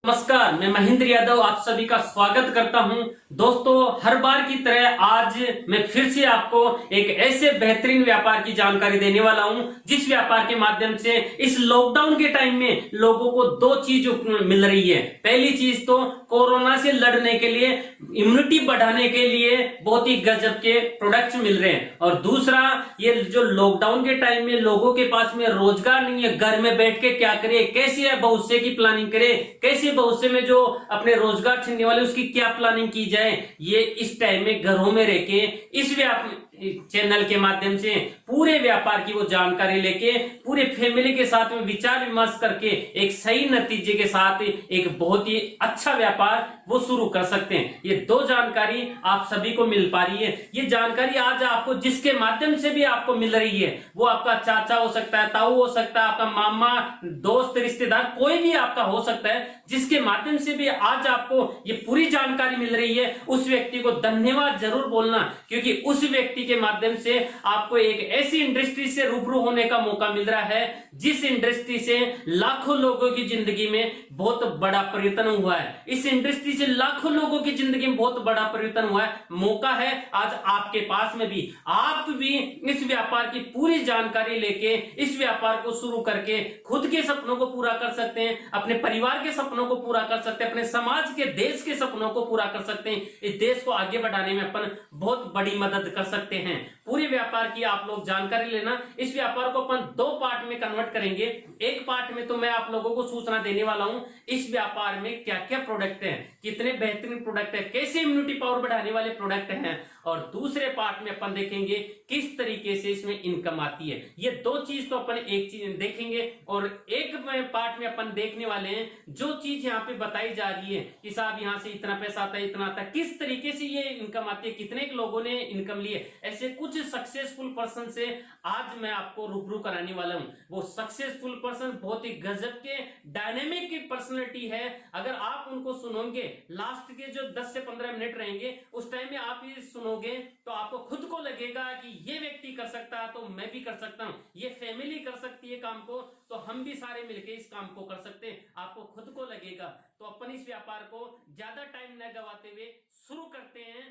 नमस्कार, मैं महेंद्र यादव आप सभी का स्वागत करता हूं। दोस्तों, हर बार की तरह आज मैं फिर से आपको एक ऐसे बेहतरीन व्यापार की जानकारी देने वाला हूं जिस व्यापार के माध्यम से इस लॉकडाउन के टाइम में लोगों को दो चीज मिल रही है। पहली चीज तो कोरोना से लड़ने के लिए, इम्यूनिटी बढ़ाने के लिए बहुत ही गजब के प्रोडक्ट्स मिल रहे हैं, और दूसरा ये जो लॉकडाउन के टाइम में लोगों के पास में रोजगार नहीं है, घर में बैठ के क्या करे, कैसे भविष्य की प्लानिंग करे, कैसे भविष्य में जो अपने रोजगार छीनने वाले उसकी क्या प्लानिंग की जाए, ये इस टाइम में घरों में रह के इस चैनल के माध्यम से पूरे व्यापार की वो जानकारी लेके पूरे फैमिली के साथ में विचार विमर्श करके एक सही नतीजे के साथ एक बहुत ही अच्छा व्यापार वो शुरू कर सकते हैं। ये दो जानकारी आप सभी को मिल पा रही है। ये जानकारी आज आपको जिसके माध्यम से भी आपको मिल रही है, वो आपका चाचा हो सकता है, ताऊ हो सकता है, आपका मामा, दोस्त, रिश्तेदार, कोई भी आपका हो सकता है। जिसके माध्यम से भी आज आपको ये पूरी जानकारी मिल रही है, उस व्यक्ति को धन्यवाद जरूर बोलना, क्योंकि उस व्यक्ति के माध्यम से आपको एक ऐसी इंडस्ट्री से रूबरू होने का मौका मिल रहा है जिस इंडस्ट्री से लाखों लोगों की जिंदगी में बहुत बड़ा परिवर्तन हुआ है। इस इंडस्ट्री से लाखों लोगों की जिंदगी में बहुत बड़ा परिवर्तन हुआ है। मौका है आज आपके पास में भी, आप भी इस व्यापार की पूरी जानकारी लेके इस व्यापार को शुरू करके खुद के सपनों को पूरा कर सकते हैं, अपने परिवार के सपनों को पूरा कर सकते हैं, अपने समाज के, देश के सपनों को पूरा कर सकते हैं। इस देश को आगे बढ़ाने में अपन बहुत बड़ी मदद कर सकते हैं। पूरे व्यापार की आप लोग जानकारी लेना। इस व्यापार को अपन दो पार्ट में कन्वर्ट करेंगे। एक पार्ट में तो मैं आप लोगों को सूचना देने वाला हूं इस व्यापार में क्या क्या प्रोडक्ट हैं, कितने बेहतरीन प्रोडक्ट है, कैसे इम्यूनिटी पावर बढ़ाने वाले प्रोडक्ट हैं, और दूसरे पार्ट में अपन देखेंगे किस तरीके से इसमें इनकम आती है। ये दो चीज तो अपन एक चीज देखेंगे, और एक पार्ट में अपन देखने वाले हैं जो चीज यहाँ पे बताई जा रही है कि साहब यहाँ से इतना पैसा आता है, इतना आता है, किस तरीके से ये इनकम आती है, कितने लोगों ने इनकम ली है। ऐसे कुछ सक्सेसफुल पर्सन से आज मैं आपको रूबरू कराने वाला हूं। वो सक्सेसफुल पर्सन बहुत ही गजब के डायनेमिक की पर्सनैलिटी है। अगर आप उनको सुनोगे, लास्ट के जो 10 से 15 मिनट रहेंगे उस टाइम में आप ये सुनोगे तो आपको खुद को लगेगा कि ये व्यक्ति कर सकता है तो मैं भी कर सकता हूं, ये फैमिली कर सकती है काम को तो हम भी सारे मिलकर इस काम को कर सकते हैं। आपको खुद को लगेगा। तो अपन इस व्यापार को ज्यादा टाइम न गवाते हुए शुरू करते हैं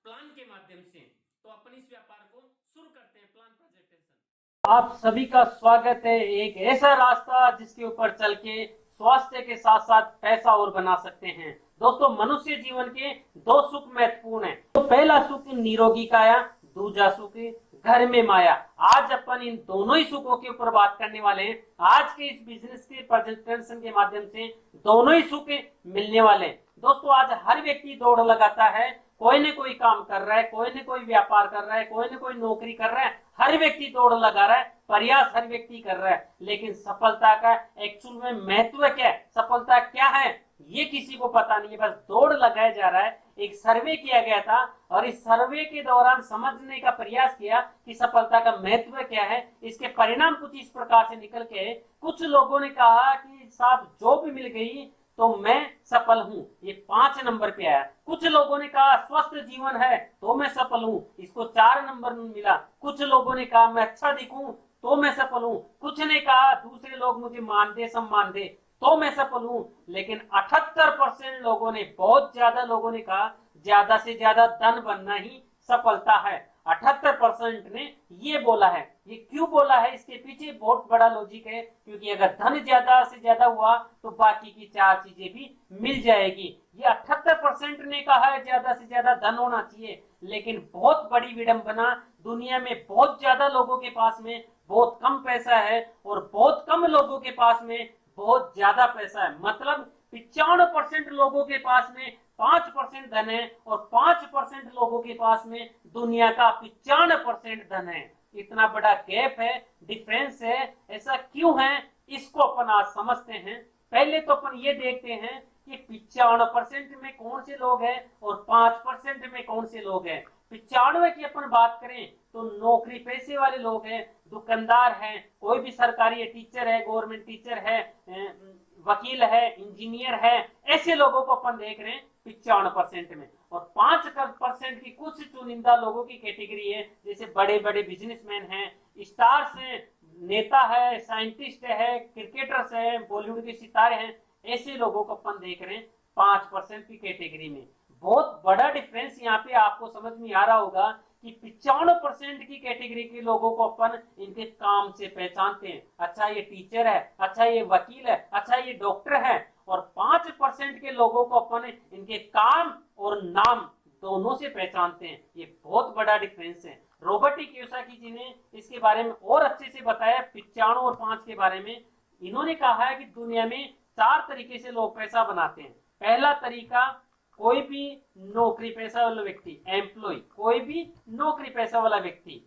प्लान के माध्यम से। तो अपन इस व्यापार को शुरू करते हैं प्लान प्रेजेंटेशन। आप सभी का स्वागत है एक ऐसा रास्ता जिसके ऊपर चल के स्वास्थ्य के साथ साथ पैसा और बना सकते हैं। दोस्तों, मनुष्य जीवन के दो सुख महत्वपूर्ण हैं। तो पहला सुख निरोगी काया, दूसरा सुख घर में माया। आज अपन इन दोनों ही सुखों के ऊपर बात करने वाले हैं। आज के इस बिजनेस के प्रेजेंटेशन के माध्यम से दोनों ही सुख मिलने वाले हैं। दोस्तों, आज हर व्यक्ति दौड़ लगाता है, कोई न कोई काम कर रहा है, कोई न कोई व्यापार कर रहा है, कोई न कोई नौकरी कर रहा है, हर व्यक्ति दौड़ लगा रहा है, प्रयास हर व्यक्ति कर रहा है। लेकिन सफलता का एक्चुअल में महत्व क्या है, सफलता क्या है, ये किसी को पता नहीं है। बस दौड़ लगाया जा रहा है। एक सर्वे किया गया था और इस सर्वे के दौरान समझने का प्रयास किया कि सफलता का महत्व क्या है। इसके परिणाम कुछ इस प्रकार से निकल के कुछ लोगों ने कहा कि साहब जॉब मिल गई तो मैं सफल हूं, ये 5 नंबर पे आया। कुछ लोगों ने कहा स्वस्थ जीवन है तो मैं सफल हूं, इसको 4 नंबर मिला। कुछ लोगों ने कहा मैं अच्छा दिखूं तो मैं सफल हूं। कुछ ने कहा दूसरे लोग मुझे मान दे, सम्मान दे तो मैं सफल हूं। लेकिन 78% लोगों ने, बहुत ज्यादा लोगों ने कहा ज्यादा से ज्यादा धन बनना ही सफलता है। 78% ने ये बोला है। ये क्यों बोला है, इसके पीछे बहुत बड़ा लॉजिक है, क्योंकि अगर धन ज्यादा से ज्यादा हुआ तो बाकी की 4 चीजें भी मिल जाएगी। ये 78% ने कहा है ज्यादा से ज्यादा धन होना चाहिए, लेकिन बहुत बड़ी विडंबना, दुनिया में बहुत ज्यादा लोगों के पास में बहुत कम पैसा है और बहुत कम लोगों के पास में बहुत ज्यादा पैसा है। मतलब 95% लोगों के पास में 5% धन है और 5% लोगों के पास में दुनिया का 95% धन है। इतना बड़ा गैप है, डिफरेंस है। ऐसा क्यों है, इसको अपन आज समझते हैं। पहले तो अपन ये देखते हैं कि 95% में कौन से लोग हैं और 5% में कौन से लोग हैं। 95 की अपन बात करें तो नौकरी पेशे वाले लोग हैं, दुकानदार हैं, कोई भी सरकारी टीचर है, गवर्नमेंट टीचर है, वकील है, इंजीनियर है, ऐसे लोगों को अपन देख रहे हैं 95% में। और 5% की कुछ चुनिंदा लोगों की कैटेगरी है, जैसे बड़े बड़े बिजनेसमैन हैं, स्टार्स हैं, नेता है, साइंटिस्ट है, क्रिकेटर्स हैं, बॉलीवुड के सितारे हैं, ऐसे लोगों को अपन देख रहे हैं 5% की कैटेगरी में। बहुत बड़ा डिफरेंस यहाँ पे आपको समझ में आ रहा होगा कि 95% की कैटेगरी के लोगों को अपन इनके काम से पहचानते हैं। अच्छा ये टीचर है, अच्छा ये वकील है, अच्छा ये डॉक्टर है। और 5% के लोगों को अपन इनके काम और नाम दोनों से पहचानते हैं। ये बहुत बड़ा डिफरेंस है। रॉबर्ट कियोसाकी जी ने इसके बारे में और अच्छे से बताया 95 और 5 के बारे में। इन्होंने कहा है कि दुनिया में 4 तरीके से लोग पैसा बनाते हैं। पहला तरीका, कोई भी नौकरी पेशा वाला व्यक्ति, एम्प्लॉय, कोई भी नौकरी पेशा वाला व्यक्ति,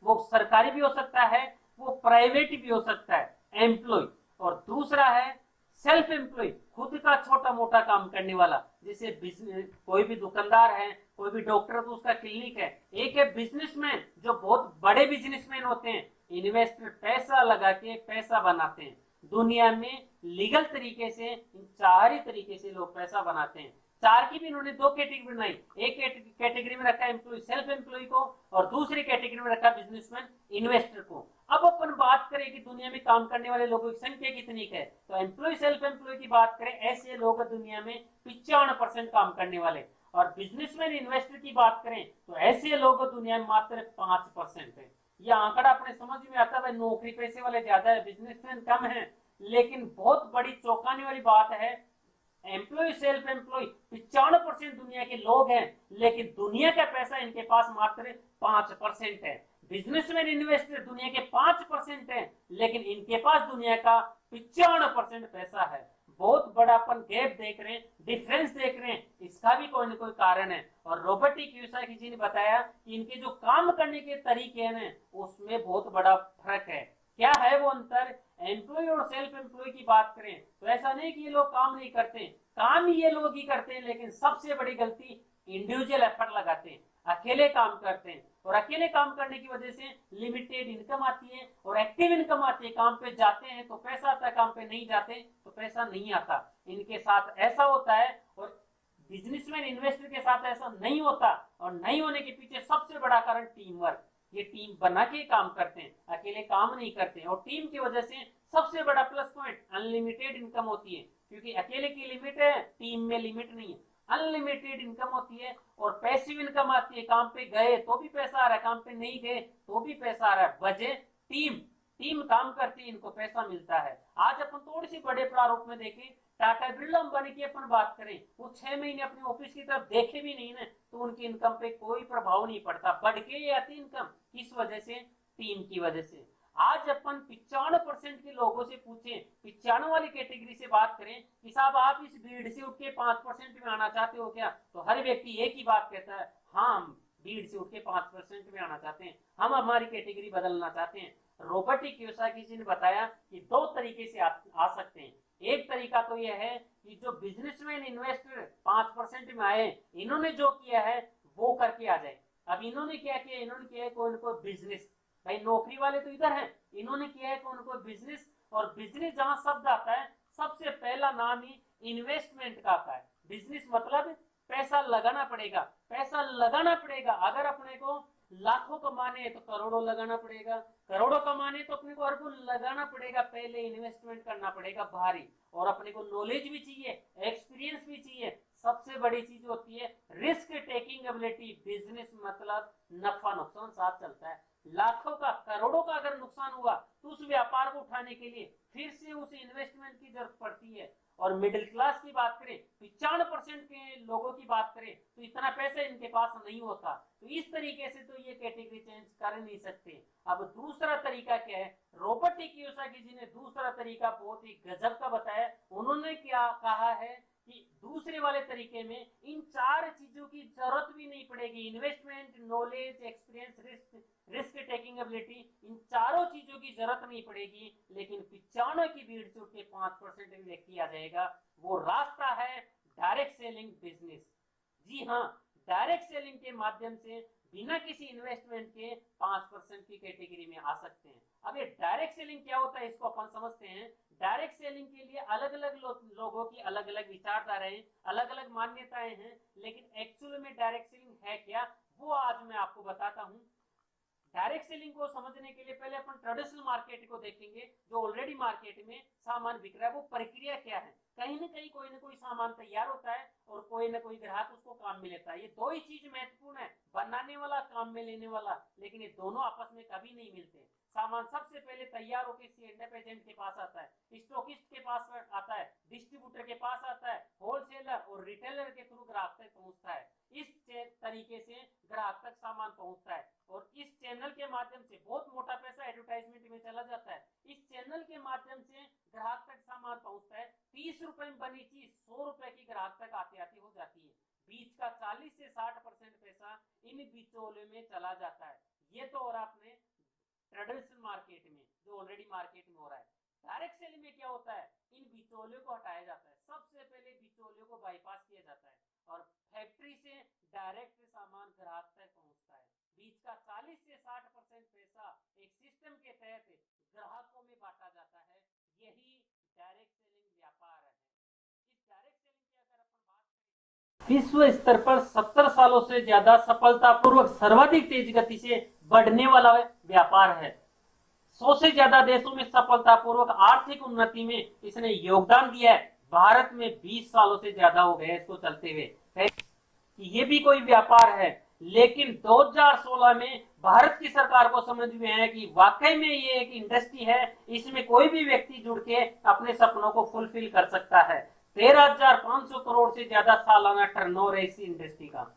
वो सरकारी भी हो सकता है, वो प्राइवेट भी हो सकता है, एम्प्लॉय। और दूसरा है सेल्फ एम्प्लॉय, खुद का छोटा मोटा काम करने वाला, जैसे बिजनेस, कोई भी दुकानदार है, कोई भी डॉक्टर तो उसका क्लिनिक है। एक है बिजनेसमैन, जो बहुत बड़े बिजनेसमैन होते हैं, इन्वेस्टर, पैसा लगा के पैसा बनाते हैं। दुनिया में लीगल तरीके से इन 4 ही तरीके से लोग पैसा बनाते हैं। 4 की भी इन्होंने 2 कैटेगरी बनाई। एक कैटेगरी में रखा एम्प्लॉय, सेल्फ एम्प्लॉय को, और दूसरी कैटेगरी में रखा बिजनेसमैन, इन्वेस्टर को। अब अपन बात करें कि दुनिया में काम करने वाले लोगों की संख्या कितनी है, तो एम्प्लॉय सेल्फ एम्प्लॉय की बात करें, ऐसे लोग दुनिया में 95% काम करने वाले। और बिजनेसमैन इन्वेस्टर की बात करें तो ऐसे लोग दुनिया में मात्र 5% है। यह आंकड़ा अपने समझ में आता है, नौकरी पैसे वाले ज्यादा है, बिजनेसमैन कम है। लेकिन बहुत बड़ी चौंकाने वाली बात है, एम्प्लॉय सेल्फ एम्प्लॉय 95% दुनिया के लोग हैं, लेकिन दुनिया का पैसा इनके पास मात्र 5% है। बिजनेसमैन इन्वेस्टर दुनिया के 5% है, लेकिन इनके पास दुनिया का 95% पैसा है। बहुत बड़ा अपन गैप देख रहे हैं, डिफरेंस देख रहे हैं। इसका भी कोई ना कोई कारण है। और रॉबर्ट कियोसाकी जी ने बताया कि इनके जो काम करने के तरीके हैं उसमें बहुत बड़ा फर्क है। क्या है वो अंतर? एम्प्लॉय और सेल्फ एम्प्लॉय की बात करें तो ऐसा नहीं कि ये लोग काम नहीं करते, काम ये लोग ही करते हैं, लेकिन सबसे बड़ी गलती इंडिविजुअल एफर्ट लगाते हैं, अकेले काम करते हैं। और अकेले काम करने की वजह से लिमिटेड इनकम आती है और एक्टिव इनकम आती है। काम पे जाते हैं तो पैसा आता है, काम पे नहीं जाते तो पैसा नहीं आता। इनके साथ ऐसा होता है। और बिजनेसमैन इन्वेस्टर के साथ ऐसा नहीं होता। और नहीं होने के पीछे सबसे बड़ा कारण टीम वर्क। ये टीम बना के काम करते हैं, अकेले काम नहीं करते हैं। और टीम की वजह से सबसे बड़ा प्लस पॉइंट, अनलिमिटेड इनकम होती है, क्योंकि अकेले की लिमिट है, टीम में लिमिट नहीं है। अनलिमिटेड इनकम होती है और पैसिव इनकम आती है। काम पे गए तो भी पैसा आ रहा है, काम पे नहीं गए तो भी पैसा आ रहा है। वजह टीम, टीम काम करती है, इनको पैसा मिलता है। आज अपन थोड़ी सी बड़े प्रारूप में देखें, टाटा बिरला अंबानी की अपन बात करें, वो 6 महीने अपने ऑफिस की तरफ देखे भी नहीं ना, तो उनकी इनकम पे कोई प्रभाव नहीं पड़ता, बढ़ के ही आती इनकम। किस वजह से? टीम की वजह से। आज अपन 95% के लोगों से पूछें, 95 वाली कैटेगरी से बात करें कि साहब आप इस भीड़ से उठ के 5% में आना चाहते हो क्या, तो हर व्यक्ति एक ही बात कहता है, हाँ हम भीड़ से उठ के 5% में आना चाहते हैं, हम हमारी कैटेगरी बदलना चाहते हैं। रॉबर्ट कियोसाकी जी ने बताया कि 2 तरीके से आ सकते हैं। एक तरीका तो यह है कि जो बिजनेसमैन इन्वेस्टर 5% में आए, इन्होंने जो किया है वो करके आ जाए। अब इन्होंने क्या किया? इन्होंने किया है कोई कोई बिजनेस। भाई नौकरी वाले तो इधर हैं, इन्होंने किया है कोई कोई बिजनेस। और बिजनेस जहां शब्द आता है, सबसे पहला नाम ही इन्वेस्टमेंट का आता है। बिजनेस मतलब पैसा लगाना पड़ेगा, पैसा लगाना पड़ेगा। अगर अपने को लाखों कमाने तो करोड़ों लगाना पड़ेगा, करोड़ों कमाने तो अपने को अरबों लगाना पड़ेगा। पहले इन्वेस्टमेंट करना पड़ेगा भारी, और अपने को नॉलेज भी चाहिए, एक्सपीरियंस भी चाहिए। सबसे बड़ी चीज होती है रिस्क टेकिंग एबिलिटी। बिजनेस मतलब नफा नुकसान साथ चलता है। लाखों का, करोड़ों का अगर नुकसान हुआ तो उस व्यापार को उठाने के लिए फिर से उस इन्वेस्टमेंट की जरूरत पड़ती है। और मिडिल क्लास की बात करें, 95% के लोगों की बात करें तो इतना पैसा इनके पास नहीं होता। तो इस तरीके से तो ये कैटेगरी चेंज कर नहीं सकते। अब दूसरा तरीका क्या है? रॉबर्ट कियोसाकी जी ने दूसरा तरीका बहुत ही गजब का बताया। उन्होंने क्या कहा है कि दूसरे वाले तरीके में इन 4 चीजों की जरूरत भी नहीं पड़ेगी। Investment, knowledge, experience, risk taking ability, इन 4 चीजों की जरूरत नहीं पड़ेगी। लेकिन 95 की भीड़ से उठ के 5% व्यक्ति आ जाएगा। वो रास्ता है डायरेक्ट सेलिंग बिजनेस। जी हाँ, डायरेक्ट सेलिंग के माध्यम से बिना किसी इन्वेस्टमेंट के 5% की कैटेगरी में आ सकते हैं। अब ये डायरेक्ट सेलिंग क्या होता है, इसको अपन समझते हैं। डायरेक्ट सेलिंग के लिए अलग अलग लोगों की अलग अलग विचारधाराएं, अलग अलग मान्यताएं हैं। लेकिन एक्चुअल में डायरेक्ट सेलिंग है क्या, वो आज मैं आपको बताता हूं। डायरेक्ट सेलिंग को समझने के लिए पहले अपन ट्रेडिशनल मार्केट को देखेंगे, जो ऑलरेडी मार्केट में सामान बिक रहा है, वो प्रक्रिया क्या है। कहीं ना कहीं कोई ना कोई सामान तैयार होता है और कोई ना कोई ग्राहक उसको काम में लेता है। ये दो ही चीज महत्वपूर्ण है, बनाने वाला, काम में लेने वाला, लेकिन ये दोनों आपस में कभी नहीं मिलते। सामान सबसे पहले तैयार होकर सेंडर एजेंट के पास आता है, स्टॉकिस्ट के पास आता है, डिस्ट्रीब्यूटर के पास आता है, होलसेलर और रिटेलर के थ्रू ग्राहक तक पहुंचता है। इस तरीके से ग्राहक तक सामान पहुंचता है और इस चैनल के माध्यम से बहुत मोटा पैसा एडवर्टाइजमेंट में चला जाता है। इस चैनल के माध्यम से ग्राहक तक सामान पहुंचता है। 30 रुपए में बनी चीज 100 रुपए की ग्राहक तक आते आते हो जाती है। बीच का 40 से 60% पैसा इन बिचौलियों में चला जाता है। ये तो और आपने ट्रेडिशनल मार्केट में, जो ऑलरेडी मार्केट में हो रहा है। डायरेक्ट सेलिंग में क्या होता है, इन बिचौलियों को हटाया जाता है। सबसे पहले बिचौलियों को बाईपास किया जाता है और फैक्ट्री से डायरेक्ट सामान ग्राहक तक पहुंचता है। बीच का 40 से 60% पैसा एक सिस्टम के तहत ग्राहकों में बांटा जाता है। यही डायरेक्ट सेलिंग व्यापार है। इस डायरेक्ट सेलिंग की अगर अपन बात करें, विश्व स्तर पर 70 सालों से ज्यादा सफलतापूर्वक सर्वाधिक तेज गति से बढ़ने वाला व्यापार है। 100 से ज्यादा देशों में सफलतापूर्वक आर्थिक उन्नति में इसने योगदान दिया है। भारत में 20 सालों से ज्यादा हो गए इसको चलते हुए। ये भी कोई व्यापार है, लेकिन 2016 में भारत की सरकार को समझ में आया कि वाकई में ये एक इंडस्ट्री है, इसमें कोई भी व्यक्ति जुड़ के अपने सपनों को फुलफिल कर सकता है। 13,500 करोड़ से ज्यादा सालाना टर्नओवर है इस इंडस्ट्री का।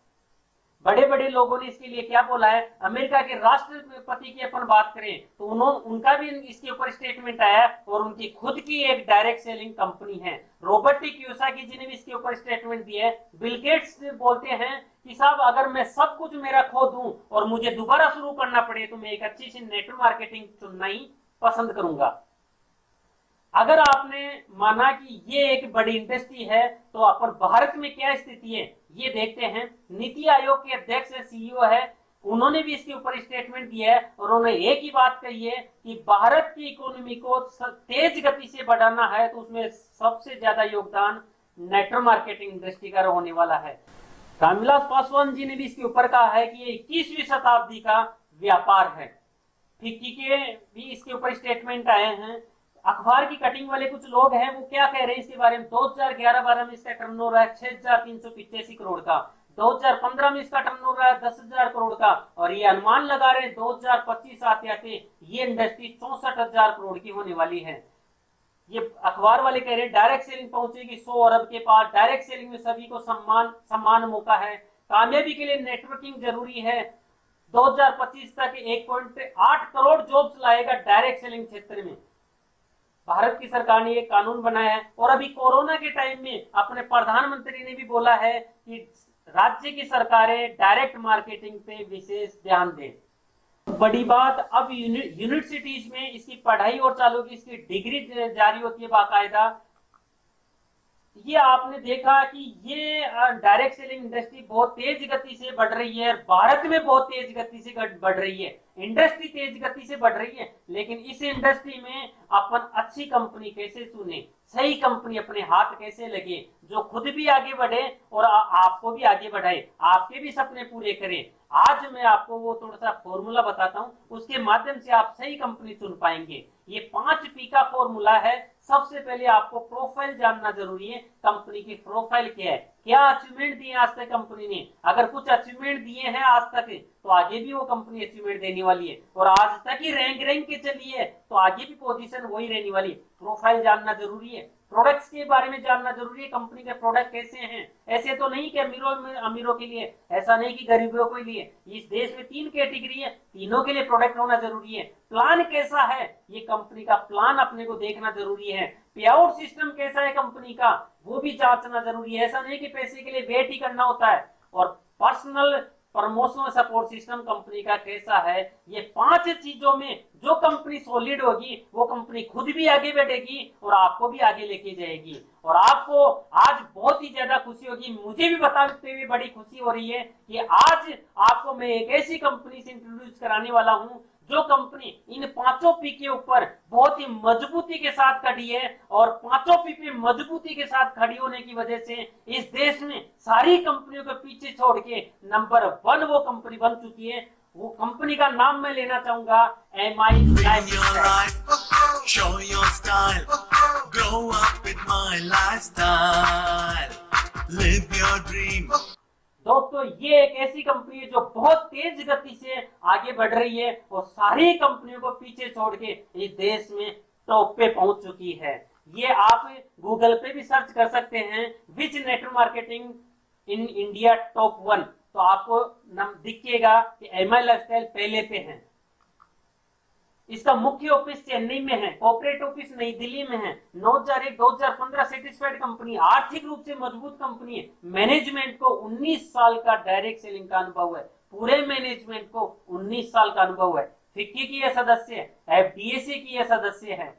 बड़े बड़े लोगों ने इसके लिए क्या बोला है, अमेरिका के राष्ट्रपति की अपन बात करें तो उनका भी इसके ऊपर स्टेटमेंट आया और उनकी खुद की एक डायरेक्ट सेलिंग कंपनी है। रॉबर्ट टी कियोसाकी जी ने भी इसके ऊपर स्टेटमेंट दिया है। बिल गेट्स बोलते हैं कि साहब अगर मैं सब कुछ मेरा खो दूं और मुझे दोबारा शुरू करना पड़े तो मैं एक अच्छी सी नेटवर्क मार्केटिंग चुनना ही पसंद करूंगा। अगर आपने माना कि ये एक बड़ी इंडस्ट्री है तो अपन भारत में क्या स्थिति है ये देखते हैं। नीति आयोग के अध्यक्ष सीईओ है, उन्होंने भी इसके ऊपर स्टेटमेंट दिया है और उन्होंने एक ही बात कही है कि भारत की इकोनॉमी को तेज गति से बढ़ाना है तो उसमें सबसे ज्यादा योगदान नेटवर्क मार्केटिंग इंडस्ट्री का होने वाला है। रामविलास पासवान जी ने भी इसके ऊपर कहा है कि ये 21वीं शताब्दी का व्यापार है। फिक्की के भी इसके ऊपर स्टेटमेंट आए हैं। अखबार की कटिंग वाले कुछ लोग हैं, वो क्या कह रहे हैं इसके बारे में। 2011-12 में इसका टर्नओवर है 6,385 करोड़ का, 2015 में इसका टर्नओवर है 10,000 करोड़ का और ये अनुमान लगा रहे हैं 2025 आते आते ये इंडस्ट्री 64,000 करोड़ की होने वाली है। ये अखबार वाले कह रहे हैं डायरेक्ट सेलिंग पहुंचेगी 100 अरब के पास। डायरेक्ट सेलिंग में सभी को समान मौका है। कामयाबी के लिए नेटवर्किंग जरूरी है। 2025 तक 1.8 करोड़ जॉब्स लाएगा डायरेक्ट सेलिंग क्षेत्र में। भारत की सरकार ने एक कानून बनाया है और अभी कोरोना के टाइम में अपने प्रधानमंत्री ने भी बोला है कि राज्य की सरकारें डायरेक्ट मार्केटिंग पे विशेष ध्यान दें। बड़ी बात, अब यूनिवर्सिटीज में इसकी पढ़ाई और चालू की इसकी डिग्री जारी होती है बाकायदा। ये आपने देखा कि ये डायरेक्ट सेलिंग इंडस्ट्री बहुत तेज गति से बढ़ रही है। भारत में बहुत तेज गति से बढ़ रही है, इंडस्ट्री तेज गति से बढ़ रही है। लेकिन इस इंडस्ट्री में अपन अच्छी कंपनी कैसे चुने, सही कंपनी अपने हाथ कैसे लगे, जो खुद भी आगे बढ़े और आपको भी आगे बढ़ाए, आपके भी सपने पूरे करें। आज मैं आपको वो थोड़ा सा फॉर्मूला बताता हूं, उसके माध्यम से आप सही कंपनी चुन पाएंगे। ये 5P का फॉर्मूला है। सबसे पहले आपको प्रोफाइल जानना जरूरी है। कंपनी की प्रोफाइल क्या है, क्या अचीवमेंट दिए आज तक कंपनी ने। अगर कुछ अचीवमेंट दिए हैं आज तक तो आगे भी वो कंपनी अचीवमेंट देने वाली है और आज तक ही रैंक के चली है तो आगे भी पोजीशन वही रहने वाली है। प्रोफाइल जानना जरूरी है। प्रोडक्ट्स के बारे में जानना जरूरी है, कंपनी के प्रोडक्ट कैसे हैं। ऐसे तो नहीं कि अमीरों के लिए, ऐसा नहीं कि गरीबों के लिए। इस देश में 3 कैटेगरी है, तीनों के लिए प्रोडक्ट होना जरूरी है। प्लान कैसा है, ये कंपनी का प्लान अपने को देखना जरूरी है। पे आउट सिस्टम कैसा है कंपनी का, वो भी जांचना जरूरी है। ऐसा नहीं कि पैसे के लिए वेट ही करना होता है। और personal promotional support system company का कैसा है। ये 5 चीजों में जो कंपनी सॉलिड होगी वो कंपनी खुद भी आगे बढ़ेगी और आपको भी आगे लेके जाएगी। और आपको आज बहुत ही ज्यादा खुशी होगी, मुझे भी बताते हुए बड़ी खुशी हो रही है कि आज आपको मैं एक ऐसी कंपनी से इंट्रोड्यूस कराने वाला हूं जो कंपनी इन 5P के ऊपर बहुत ही मजबूती के साथ खड़ी है। और 5P पे मजबूती के साथ खड़ी होने की वजह से इस देश में सारी कंपनियों को पीछे छोड़ के नंबर 1 वो कंपनी बन चुकी है। वो कंपनी का नाम मैं लेना चाहूंगा, MI lifestyle. Show your style, grow up with my lifestyle, live your dream। दोस्तों ये एक ऐसी कंपनी है जो बहुत तेज गति से आगे बढ़ रही है और सारी कंपनियों को पीछे छोड़ के इस देश में टॉप पे पहुंच चुकी है। ये आप गूगल पे भी सर्च कर सकते हैं, which network marketing in India top 1, तो आपको दिखेगा कि MI लाइफस्टाइल पहले पे है। इसका मुख्य ऑफिस चेन्नई में है, कॉर्पोरेट ऑफिस नई दिल्ली में है। 2001-2015 सेटिस्फाइड कंपनी, आर्थिक रूप से मजबूत कंपनी है। मैनेजमेंट को 19 साल का डायरेक्ट सेलिंग का अनुभव है, पूरे मैनेजमेंट को 19 साल का अनुभव है। फिक्की की यह सदस्य है, FDAC की यह सदस्य है।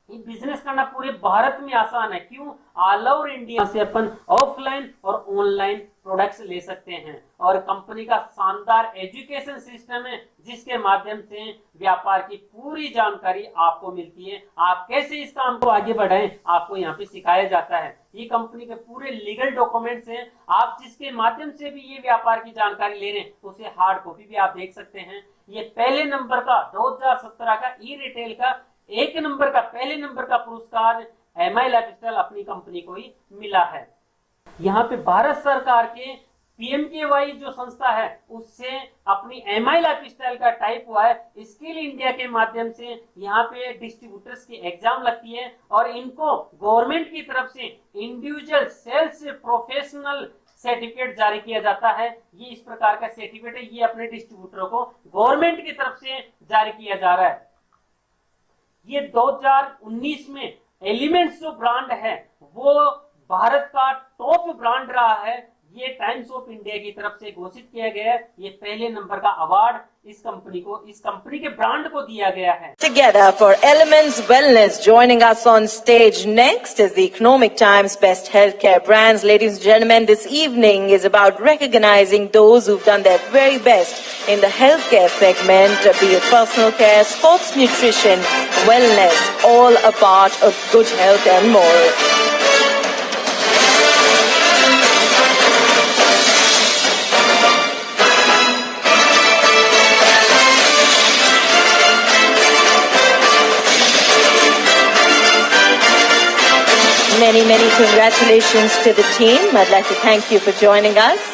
ये बिजनेस करना पूरे भारत में आसान है, क्यों? ऑल ओवर इंडिया से अपन ऑफलाइन और ऑनलाइन प्रोडक्ट्स ले सकते हैं। और कंपनी का शानदार एजुकेशन सिस्टम है, जिसके माध्यम से व्यापार की पूरी जानकारी आपको मिलती है। आप कैसे इस काम को आगे बढ़ाएं, आपको यहाँ पे सिखाया जाता है। ये कंपनी के पूरे लीगल डॉक्यूमेंट्स हैं, आप जिसके माध्यम से भी ये व्यापार की जानकारी ले रहे हैं, उसे हार्ड कॉपी भी आप देख सकते हैं। ये पहले नंबर का 2017 का ई रिटेल का पहले नंबर का पुरस्कार MI लाइफस्टाइल अपनी कंपनी को ही मिला है। यहाँ पे भारत सरकार के PMKY जो संस्था है, उससे अपनी MI लाइफस्टाइल का टाइप हुआ है। स्किल इंडिया के माध्यम से यहाँ पे डिस्ट्रीब्यूटर्स की एग्जाम लगती है और इनको गवर्नमेंट की तरफ से इंडिविजुअल सेल्स प्रोफेशनल सर्टिफिकेट जारी किया जाता है। ये इस प्रकार का सर्टिफिकेट है, ये अपने डिस्ट्रीब्यूटरों को गवर्नमेंट की तरफ से जारी किया जा रहा है। ये 2019 में एलिमेंट्स जो ब्रांड है वो भारत का टॉप ब्रांड रहा है। ये टाइम्स ऑफ इंडिया की तरफ से घोषित किया गया है। ये पहले नंबर का अवार्ड इस कंपनी के ब्रांड को दिया गया है। Together for Elements Wellness, joining us on stage next is the Economic Times Best Healthcare Brands. Ladies and gentlemen, this evening is about recognizing those who've done their very best in the healthcare segment, be it personal care, sports nutrition, wellness, all a part of good health and more. Many congratulations to the team. I'd like to thank you for joining us.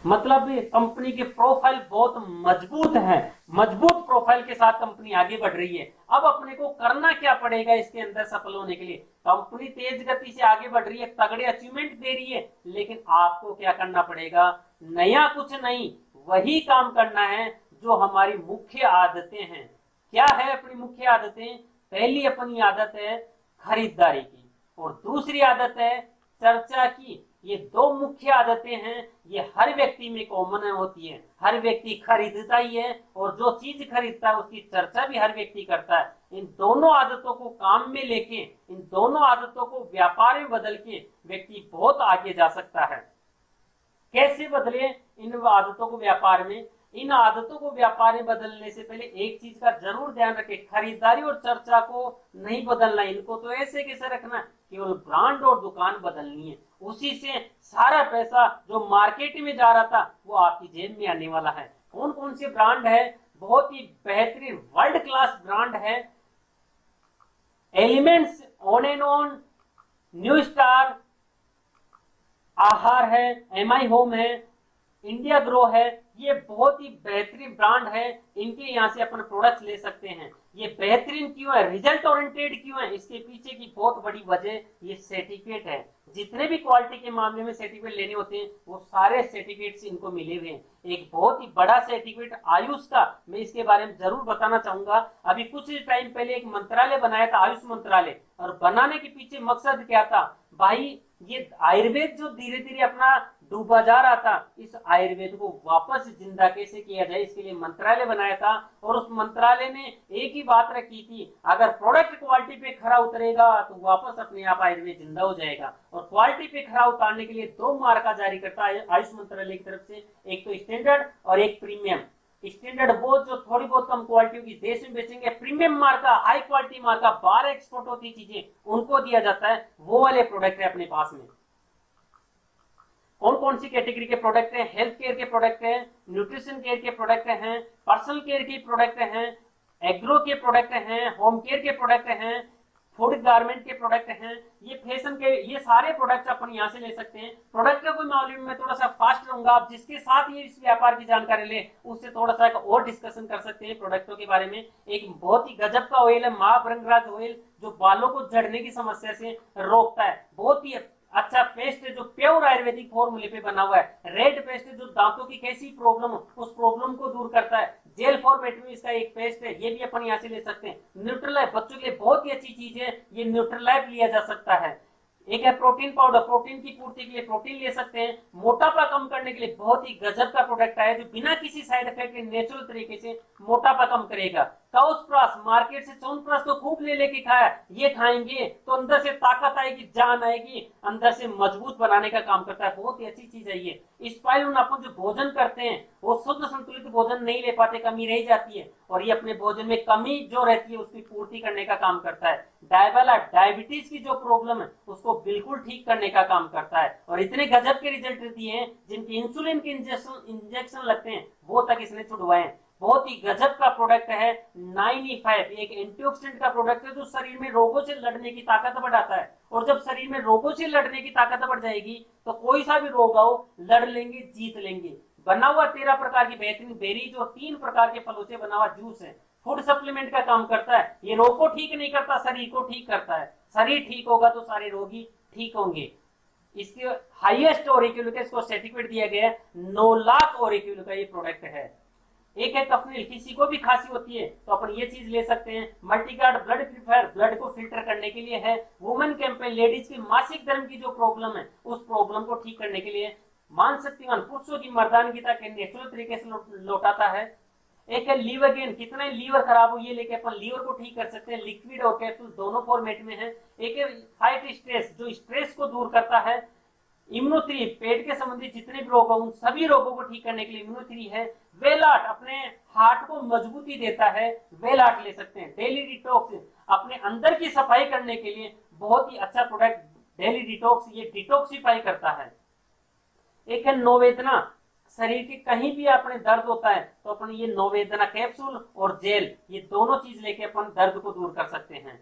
मतलब company के profile बहुत मजबूत है, मजबूत profile के साथ company आगे बढ़ रही है। अब अपने को करना क्या पड़ेगा इसके अंदर सफल होने के लिए? कंपनी तेज गति से आगे बढ़ रही है, तगड़े अचीवमेंट दे रही है, लेकिन आपको क्या करना पड़ेगा? नया कुछ नहीं, वही काम करना है जो हमारी मुख्य आदतें हैं। क्या है अपनी मुख्य आदतें? पहली अपनी आदत है खरीदारी की और दूसरी आदत है चर्चा की। ये दो मुख्य आदतें हैं, ये हर व्यक्ति में कॉमन होती है। हर व्यक्ति खरीदता ही है और जो चीज खरीदता है उसकी चर्चा भी हर व्यक्ति करता है। इन दोनों आदतों को काम में लेके, इन दोनों आदतों को व्यापार में बदल के व्यक्ति बहुत आगे जा सकता है। कैसे बदले इन आदतों को व्यापार में? इन आदतों को व्यापार में बदलने से पहले एक चीज का जरूर ध्यान रखें, खरीदारी और चर्चा को नहीं बदलना। इनको तो ऐसे कैसे रखना, केवल ब्रांड और दुकान बदलनी है। उसी से सारा पैसा जो मार्केट में जा रहा था वो आपकी जेब में आने वाला है। कौन कौन से ब्रांड है? बहुत ही बेहतरीन वर्ल्ड क्लास ब्रांड है। Elements, on and on, new star, आहार है, MI होम है, इंडिया ग्रो है। ये बहुत ही बेहतरीन ब्रांड है, इनके यहाँ से अपन प्रोडक्ट्स ले सकते हैं। ये बेहतरीन क्यों है, रिजल्ट ओरिएंटेड क्यों है? इसके पीछे की बहुत बड़ी वजह ये सर्टिफिकेट है। जितने भी क्वालिटी के मामले में सर्टिफिकेट लेने होते हैं वो सारे सर्टिफिकेट्स इनको मिले हुए हैं। एक बहुत ही बड़ा सर्टिफिकेट आयुष का, मैं इसके बारे में जरूर बताना चाहूंगा। अभी कुछ टाइम पहले एक मंत्रालय बनाया था, आयुष मंत्रालय, और बनाने के पीछे मकसद क्या था भाई? ये आयुर्वेद जो धीरे धीरे अपना डूबा जा रहा था, इस आयुर्वेद को वापस जिंदा कैसे किया जाए, इसके लिए मंत्रालय बनाया था। और उस मंत्रालय ने एक ही बात रखी थी, अगर प्रोडक्ट क्वालिटी पे खरा उतरेगा तो वापस अपने आप आयुर्वेद जिंदा हो जाएगा। और क्वालिटी पे खरा उतारने के लिए 2 मार्का जारी करता है आयुष मंत्रालय की तरफ से, एक तो स्टैंडर्ड और एक प्रीमियम। स्टैंडर्ड वो जो थोड़ी बहुत कम क्वालिटी की देश में बेचेंगे, प्रीमियम मार्का हाई क्वालिटी मार्का बाहर एक्सपोर्ट होती चीजें उनको दिया जाता है, वो वाले प्रोडक्ट है अपने पास में। कौन कौन सी कैटेगरी के प्रोडक्ट हैं? हेल्थ केयर के प्रोडक्ट हैं, न्यूट्रिशन केयर के प्रोडक्ट हैं, पर्सनल केयर के प्रोडक्ट हैं, एग्रो के प्रोडक्ट हैं, होम केयर के प्रोडक्ट हैं, फूड गारमेंट के प्रोडक्ट हैं, ये फैशन के, ये सारे प्रोडक्ट अपन यहाँ से ले सकते हैं। प्रोडक्ट का कोई मामले में थोड़ा सा फास्ट रहूंगा, आप जिसके साथ ये इस व्यापार की जानकारी ले उससे थोड़ा सा और डिस्कशन कर सकते हैं प्रोडक्टों के बारे में। एक बहुत ही गजब का ऑयल है माँ भृंगराज ऑयल, जो बालों को झड़ने की समस्या से रोकता है। बहुत ही अच्छा पेस्ट है जो प्योर आयुर्वेदिक फॉर्मूले पे बना हुआ है। रेड पेस्ट है जो दांतों की कैसी प्रॉब्लम हो उस प्रॉब्लम को दूर करता है। जेल फॉर्मेट में इसका एक पेस्ट है, ये भी अपन यहाँ से ले सकते हैं। न्यूट्रलाइफ बच्चों के लिए बहुत ही अच्छी चीज है, ये न्यूट्रलाइफ लिया जा सकता है। एक है प्रोटीन पाउडर, प्रोटीन की पूर्ति के लिए प्रोटीन ले सकते हैं। मोटापा कम करने के लिए बहुत ही गजब का प्रोडक्ट है जो बिना किसी साइड इफेक्ट के नेचुरल तरीके से मोटापा कम करेगा। काउसप्रास, मार्केट से च्यवनप्राश तो खूब ले लेके खाया, ये खाएंगे तो अंदर से ताकत आएगी, जान आएगी, अंदर से मजबूत बनाने का काम करता है। बहुत ही अच्छी चीज है ये। स्पाइरुलिन अपन जो भोजन करते हैं वो शुद्ध संतुलित भोजन नहीं ले पाते, कमी रह जाती है, और ये अपने भोजन में कमी जो रहती है उसकी पूर्ति करने का काम करता है। डायबिटीज की जो प्रॉब्लम है उसको बिल्कुल ठीक करने का काम करता है। और इतने गजब के रिजल्ट दिए हैं, जिनके इंसुलिन के इंजेक्शन लगते हैं वो तक इसने छुड़वाए हैं। बहुत ही गजब का प्रोडक्ट है 9E5, एक एंटीऑक्सीडेंट का प्रोडक्ट है जो शरीर में रोगों से लड़ने की ताकत बढ़ाता है। और जब शरीर में रोगों से लड़ने की ताकत बढ़ जाएगी तो कोई सा भी रोग आओ लड़ लेंगे, जीत लेंगे। बना हुआ 13 प्रकार की बेहतरीन बेरीज और 3 प्रकार के फलों से बना हुआ जूस है। फूड सप्लीमेंट का काम करता है। ये रोग को ठीक नहीं करता, शरीर को ठीक करता है। शरीर ठीक होगा तो सारे रोगी ठीक होंगे। इसके हाईएस्ट ओरिक्यूल का इसको सर्टिफिकेट दिया गया है, 9 लाख ओरिक्यूल का ये प्रोडक्ट है। एक है कफनील, किसी को भी खांसी होती है तो अपन ये चीज ले सकते हैं। मल्टीगार्ड ब्लड प्यूरिफायर, ब्लड को फिल्टर करने के लिए है। वुमेन कैंपेन, लेडीज की मासिक धर्म की जो प्रॉब्लम है उस प्रॉब्लम को ठीक करने के लिए। मान शक्तिमान, पुरुषों की मर्दानगीता के नेचुरल तरीके से लौटाता है। एक है लीवर गेन, कितने लीवर खराब हो ये लेके अपन लीवर को ठीक कर सकते हैं। लिक्विड और कैप्सूल दोनों फॉर्मेट में है। एक है फाइट स्ट्रेस, जो स्ट्रेस को दूर करता है। इम्यूनो3, पेट के संबंधित जितने भी रोग हो उन सभी रोगों को ठीक करने के लिए इम्यूनो3 है। वेलाट, अपने हार्ट को मजबूती देता है, वेलाट ले सकते हैं। डेली डिटॉक्स, अपने अंदर की सफाई करने के लिए बहुत ही अच्छा प्रोडक्ट डेली डिटॉक्स, ये डिटॉक्सिफाई करता है। एक है नोवेदना, शरीर के कहीं भी अपने दर्द होता है तो अपन ये नोवेदना कैप्सूल और जेल, ये दोनों चीज लेके अपन दर्द को दूर कर सकते हैं।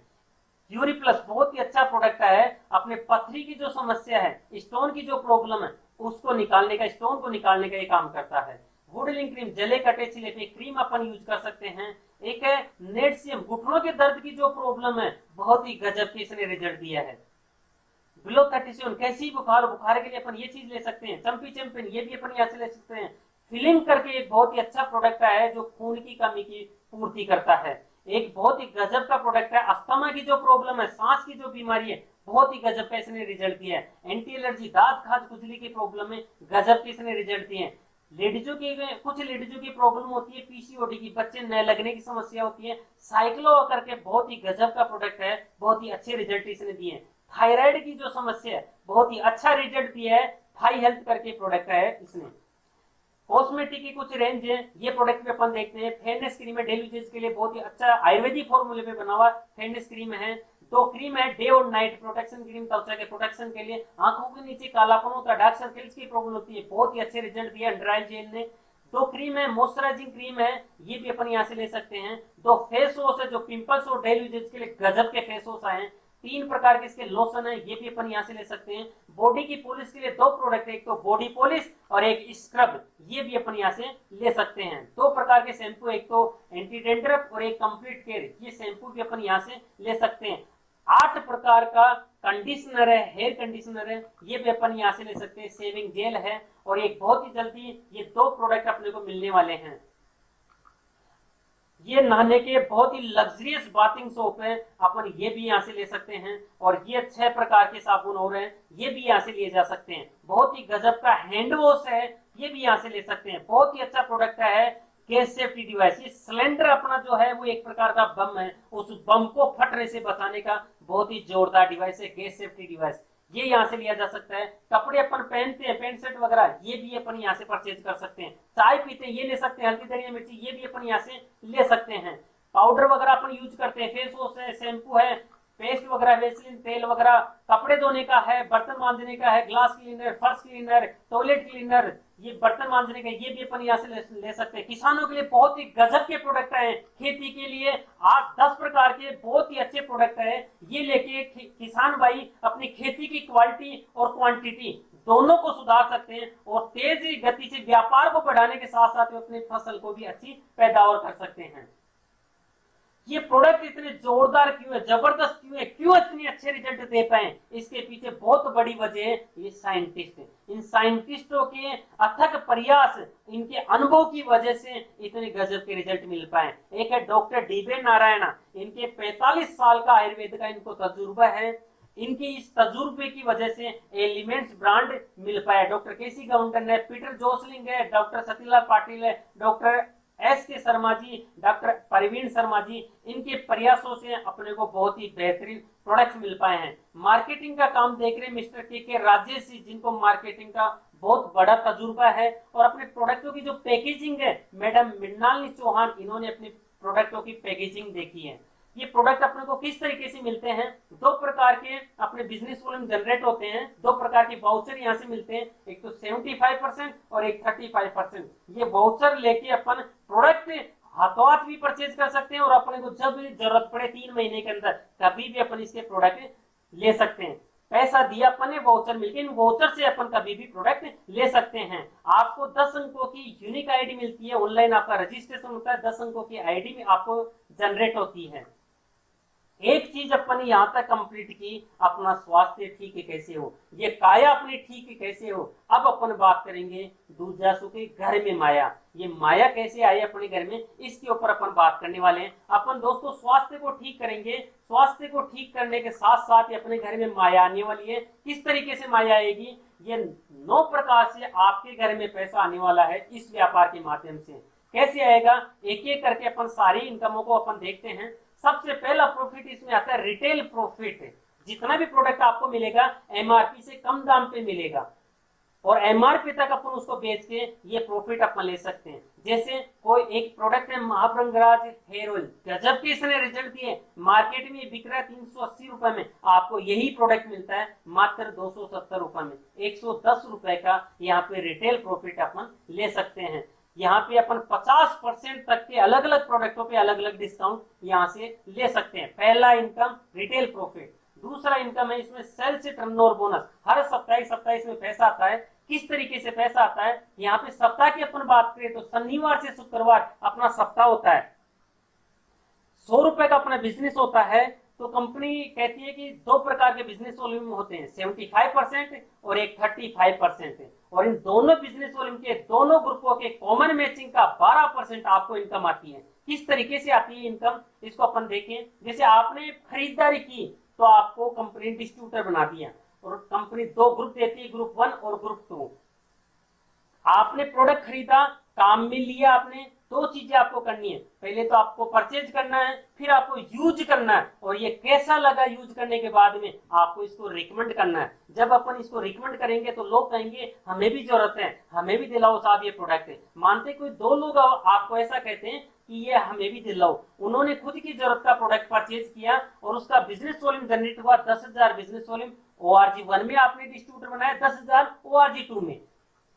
यूरी प्लस बहुत ही अच्छा प्रोडक्ट है, अपने पथरी की जो समस्या है, स्टोन की जो प्रॉब्लम है उसको निकालने का, स्टोन को निकालने का ये काम करता है। वुडलिंग क्रीम, जले कटे छिले पे क्रीम अपन यूज कर सकते हैं। एक है नेटसियम, घुटनों के दर्द की जो प्रॉब्लम है बहुत ही गजब की इसने रिजल्ट दिया है। बिलो 37, कैसी बुखार के लिए अपन ये चीज ले सकते हैं। चंपी चैंपियन, ये भी अपन यहाँ से ले सकते हैं। फिलिंग करके एक बहुत ही अच्छा प्रोडक्ट है जो खून की कमी की पूर्ति करता है। एक बहुत ही गजब का प्रोडक्ट है, अस्थमा की जो प्रॉब्लम है, सांस की जो बीमारी है, बहुत ही गजब का इसने रिजल्ट दिया है। एंटी एलर्जी, दांत खाज खुजली की प्रॉब्लम में गजब के इसने रिजल्ट दिए हैं। लेडीजों की, कुछ लेडीजों की प्रॉब्लम होती है पीसीओडी की, बच्चे न लगने की समस्या होती है, साइक्लो करके बहुत ही गजब का प्रोडक्ट है, बहुत ही अच्छे रिजल्ट इसने दिए हैं। थायराइड की जो समस्या है बहुत ही अच्छा रिजल्ट दिया है, थाई हेल्थ करके प्रोडक्ट है इसने। कॉस्मेटिक की कुछ रेंज है, ये प्रोडक्ट पे अपन देखते हैं। फेयरनेस क्रीम है, डेली यूज के लिए बहुत ही अच्छा आयुर्वेदिक फॉर्मूले पे बना हुआ फेयरनेस क्रीम है। 2 क्रीम है, डे और नाइट प्रोटेक्शन क्रीम, त्वचा के प्रोटेक्शन के लिए। आंखों के नीचे कालापन होता है, डार्क सर्कल्स की प्रॉब्लम होती है, बहुत ही अच्छे रिजल्ट दिया ड्राई जेल ने। 2 क्रीम है, मॉइस्चराइजिंग क्रीम है, ये भी अपन यहाँ से ले सकते हैं। 2 फेस वॉश है जो पिंपल्स और डेली यूज के लिए गजब के फेस वॉश आए हैं। 3 प्रकार के इसके लोशन है, ये भी अपन यहाँ से ले सकते हैं। बॉडी की पॉलिश के लिए 2 प्रोडक्ट है, एक तो बॉडी पॉलिश और एक स्क्रब, ये भी अपन यहाँ से ले सकते हैं। 2 प्रकार के शैम्पू, एक तो एंटी डेंड्रफ और एक कंप्लीट केयर, ये शैम्पू भी अपन यहाँ से ले सकते हैं। 8 प्रकार का कंडीशनर है, हेयर कंडीशनर है, ये भी अपन यहाँ से ले सकते हैं। शेविंग जेल है, और एक बहुत ही जल्दी ये 2 प्रोडक्ट अपने को मिलने वाले हैं। ये नहाने के बहुत ही लग्जरियस बाथिंग सोप है, अपन ये भी यहाँ से ले सकते हैं। और ये 6 प्रकार के साबुन हो रहे हैं, ये भी यहाँ से लिए जा सकते हैं। बहुत ही गजब का हैंड वॉश है, ये भी यहाँ से ले सकते हैं। बहुत ही अच्छा प्रोडक्ट है। गैस सेफ्टी डिवाइस, ये सिलेंडर अपना जो है वो एक प्रकार का बम है, उस बम को फटने से बचाने का बहुत ही जोरदार डिवाइस है गैस सेफ्टी डिवाइस। ये यहाँ से लिया जा सकता है। कपड़े अपन पहनते हैं, पैंट शर्ट वगैरह, ये भी अपन यहाँ से परचेज कर सकते हैं। चाय पीते हैं, ये ले सकते हैं। हल्दी धनिया मिर्ची, ये भी अपन यहाँ से ले सकते हैं। पाउडर वगैरह अपन यूज करते हैं, फेस वॉश है, शैम्पू है, पेस्ट वगैरह, वेसलिन तेल वगैरह, कपड़े धोने का है, बर्तन मांजने का है, ग्लास क्लीनर, फर्श क्लीनर, टॉयलेट क्लीनर, ये बर्तन मांजने का, ये भी अपन यहाँ से ले सकते हैं। किसानों के लिए बहुत ही गजब के प्रोडक्ट हैं। खेती के लिए 8-10 प्रकार के बहुत ही अच्छे प्रोडक्ट है। ये लेके किसान भाई अपनी खेती की क्वालिटी और क्वांटिटी दोनों को सुधार सकते हैं और तेज गति से व्यापार को बढ़ाने के साथ साथ अपनी फसल को भी अच्छी पैदावार कर सकते हैं। ये प्रोडक्ट इतने जोरदार क्यों है, जबरदस्त क्यों है, क्यों इतने अच्छे रिजल्ट दे पाए, इसके पीछे बहुत बड़ी वजह है ये साइंटिस्ट। इन साइंटिस्टों के अथक प्रयास, इनके अनुभव की वजह से इतने गजब के रिजल्ट मिल पाए। एक है डॉक्टर डीबे नारायणा, इनके 45 साल का आयुर्वेद का इनको तजुर्बा है। इनकी इस तजुर्बे की वजह से एलिमेंट्स ब्रांड मिल पाया। डॉक्टर केसी गाउंटन है, पीटर जोसलिंग है, डॉक्टर सतीलाल पाटिल है, डॉक्टर एस के शर्मा जी, डॉक्टर परवीन शर्मा जी, इनके प्रयासों से अपने को बहुत ही बेहतरीन प्रोडक्ट्स मिल पाए हैं। मार्केटिंग का काम देख रहे मिस्टर के राजेश जी, जिनको मार्केटिंग का बहुत बड़ा तजुर्बा है। और अपने प्रोडक्टों की जो पैकेजिंग है, मैडम मृणालिनी चौहान, इन्होंने अपने प्रोडक्टों की पैकेजिंग देखी है। ये प्रोडक्ट अपने को किस तरीके से मिलते हैं, 2 प्रकार के अपने बिजनेस वॉल्यूम जनरेट होते हैं, 2 प्रकार के वाउचर यहाँ से मिलते हैं, एक तो 75% और एक 35%। ये वाउचर लेके अपन प्रोडक्ट हाथों हाथ भी परचेज कर सकते हैं और अपने को जब जरूरत पड़े 3 महीने के अंदर कभी भी अपन इसके प्रोडक्ट ले सकते हैं। पैसा दिया अपन ने, वाउचर मिलके इन वाउचर से अपन कभी भी प्रोडक्ट ले सकते हैं। आपको 10 अंकों की यूनिक आईडी मिलती है, ऑनलाइन आपका रजिस्ट्रेशन होता है, 10 अंकों की आईडी में आपको जनरेट होती है। एक चीज अपन यहाँ तक कंप्लीट की, अपना स्वास्थ्य ठीक कैसे हो, ये काया अपनी ठीक कैसे हो। अब अपन बात करेंगे दूजा सुखे घर में माया, ये माया कैसे आई अपने घर में, इसके ऊपर अपन बात करने वाले हैं। अपन दोस्तों स्वास्थ्य को ठीक करेंगे, स्वास्थ्य को ठीक करने के साथ साथ अपने घर में माया आने वाली है। किस तरीके से माया आएगी, ये 9 प्रकार से आपके घर में पैसा आने वाला है इस व्यापार के माध्यम से। कैसे आएगा, एक एक करके अपन सारी इनकमों को अपन देखते हैं। सबसे पहला प्रॉफिट इसमें आता है रिटेल प्रॉफिट। जितना भी प्रोडक्ट आपको मिलेगा एमआरपी से कम दाम पे मिलेगा और एमआरपी तक अपन उसको बेच के ये प्रॉफिट अपन ले सकते हैं। जैसे कोई एक प्रोडक्ट है महाभृंगराज हेयर ऑयल, गजब के इसने रिजल्ट दिए, मार्केट में बिक रहा है 380 रुपए में, आपको यही प्रोडक्ट मिलता है मात्र 270 रुपए में। 110 रुपए का यहाँ पे रिटेल प्रॉफिट अपन ले सकते हैं। यहाँ पे अपन 50% तक के अलग अलग प्रोडक्टों पे अलग अलग डिस्काउंट यहाँ से ले सकते हैं। पहला इनकम रिटेल प्रॉफिट। दूसरा इनकम है इसमें सेल्स टर्नओवर बोनस, हर सप्ताह इसमें पैसा आता है। किस तरीके से पैसा आता है, यहाँ पे सप्ताह की अपन बात करें तो शनिवार से शुक्रवार अपना सप्ताह होता है। 100 रुपए का अपना बिजनेस होता है तो कंपनी कहती है कि 2 प्रकार के बिजनेस वॉल्यूम होते हैं, 75% और एक 35%। और इन दोनों बिजनेस वॉल्यूम के दोनों ग्रुपों के कॉमन मैचिंग का 12% आपको इनकम आती है। किस तरीके से आती है इनकम, इसको अपन देखें। जैसे आपने खरीदारी की तो आपको कंपनी डिस्ट्रीब्यूटर बना दिया और कंपनी 2 ग्रुप देती है, ग्रुप 1 और ग्रुप 2। आपने प्रोडक्ट खरीदा, काम में लिया आपने, 2 चीजें आपको करनी है। पहले तो आपको परचेज करना है, फिर आपको यूज करना है और ये कैसा लगा यूज करने के बाद में आपको इसको रिकमेंड करना है। जब अपन इसको रिकमेंड करेंगे तो लोग कहेंगे हमें भी जरूरत है, हमें भी दिलाओ साहब ये प्रोडक्ट है। मानते कोई 2 लोग आपको ऐसा कहते हैं कि ये हमें भी दिलाओ, उन्होंने खुद की जरूरत का प्रोडक्ट परचेज किया और उसका बिजनेस वॉल्यूम जनरेट हुआ 10,000 बिजनेस वॉल्यूम। ORG1 में आपने डिस्ट्रीब्यूटर बनाया 10,000, ORG2 में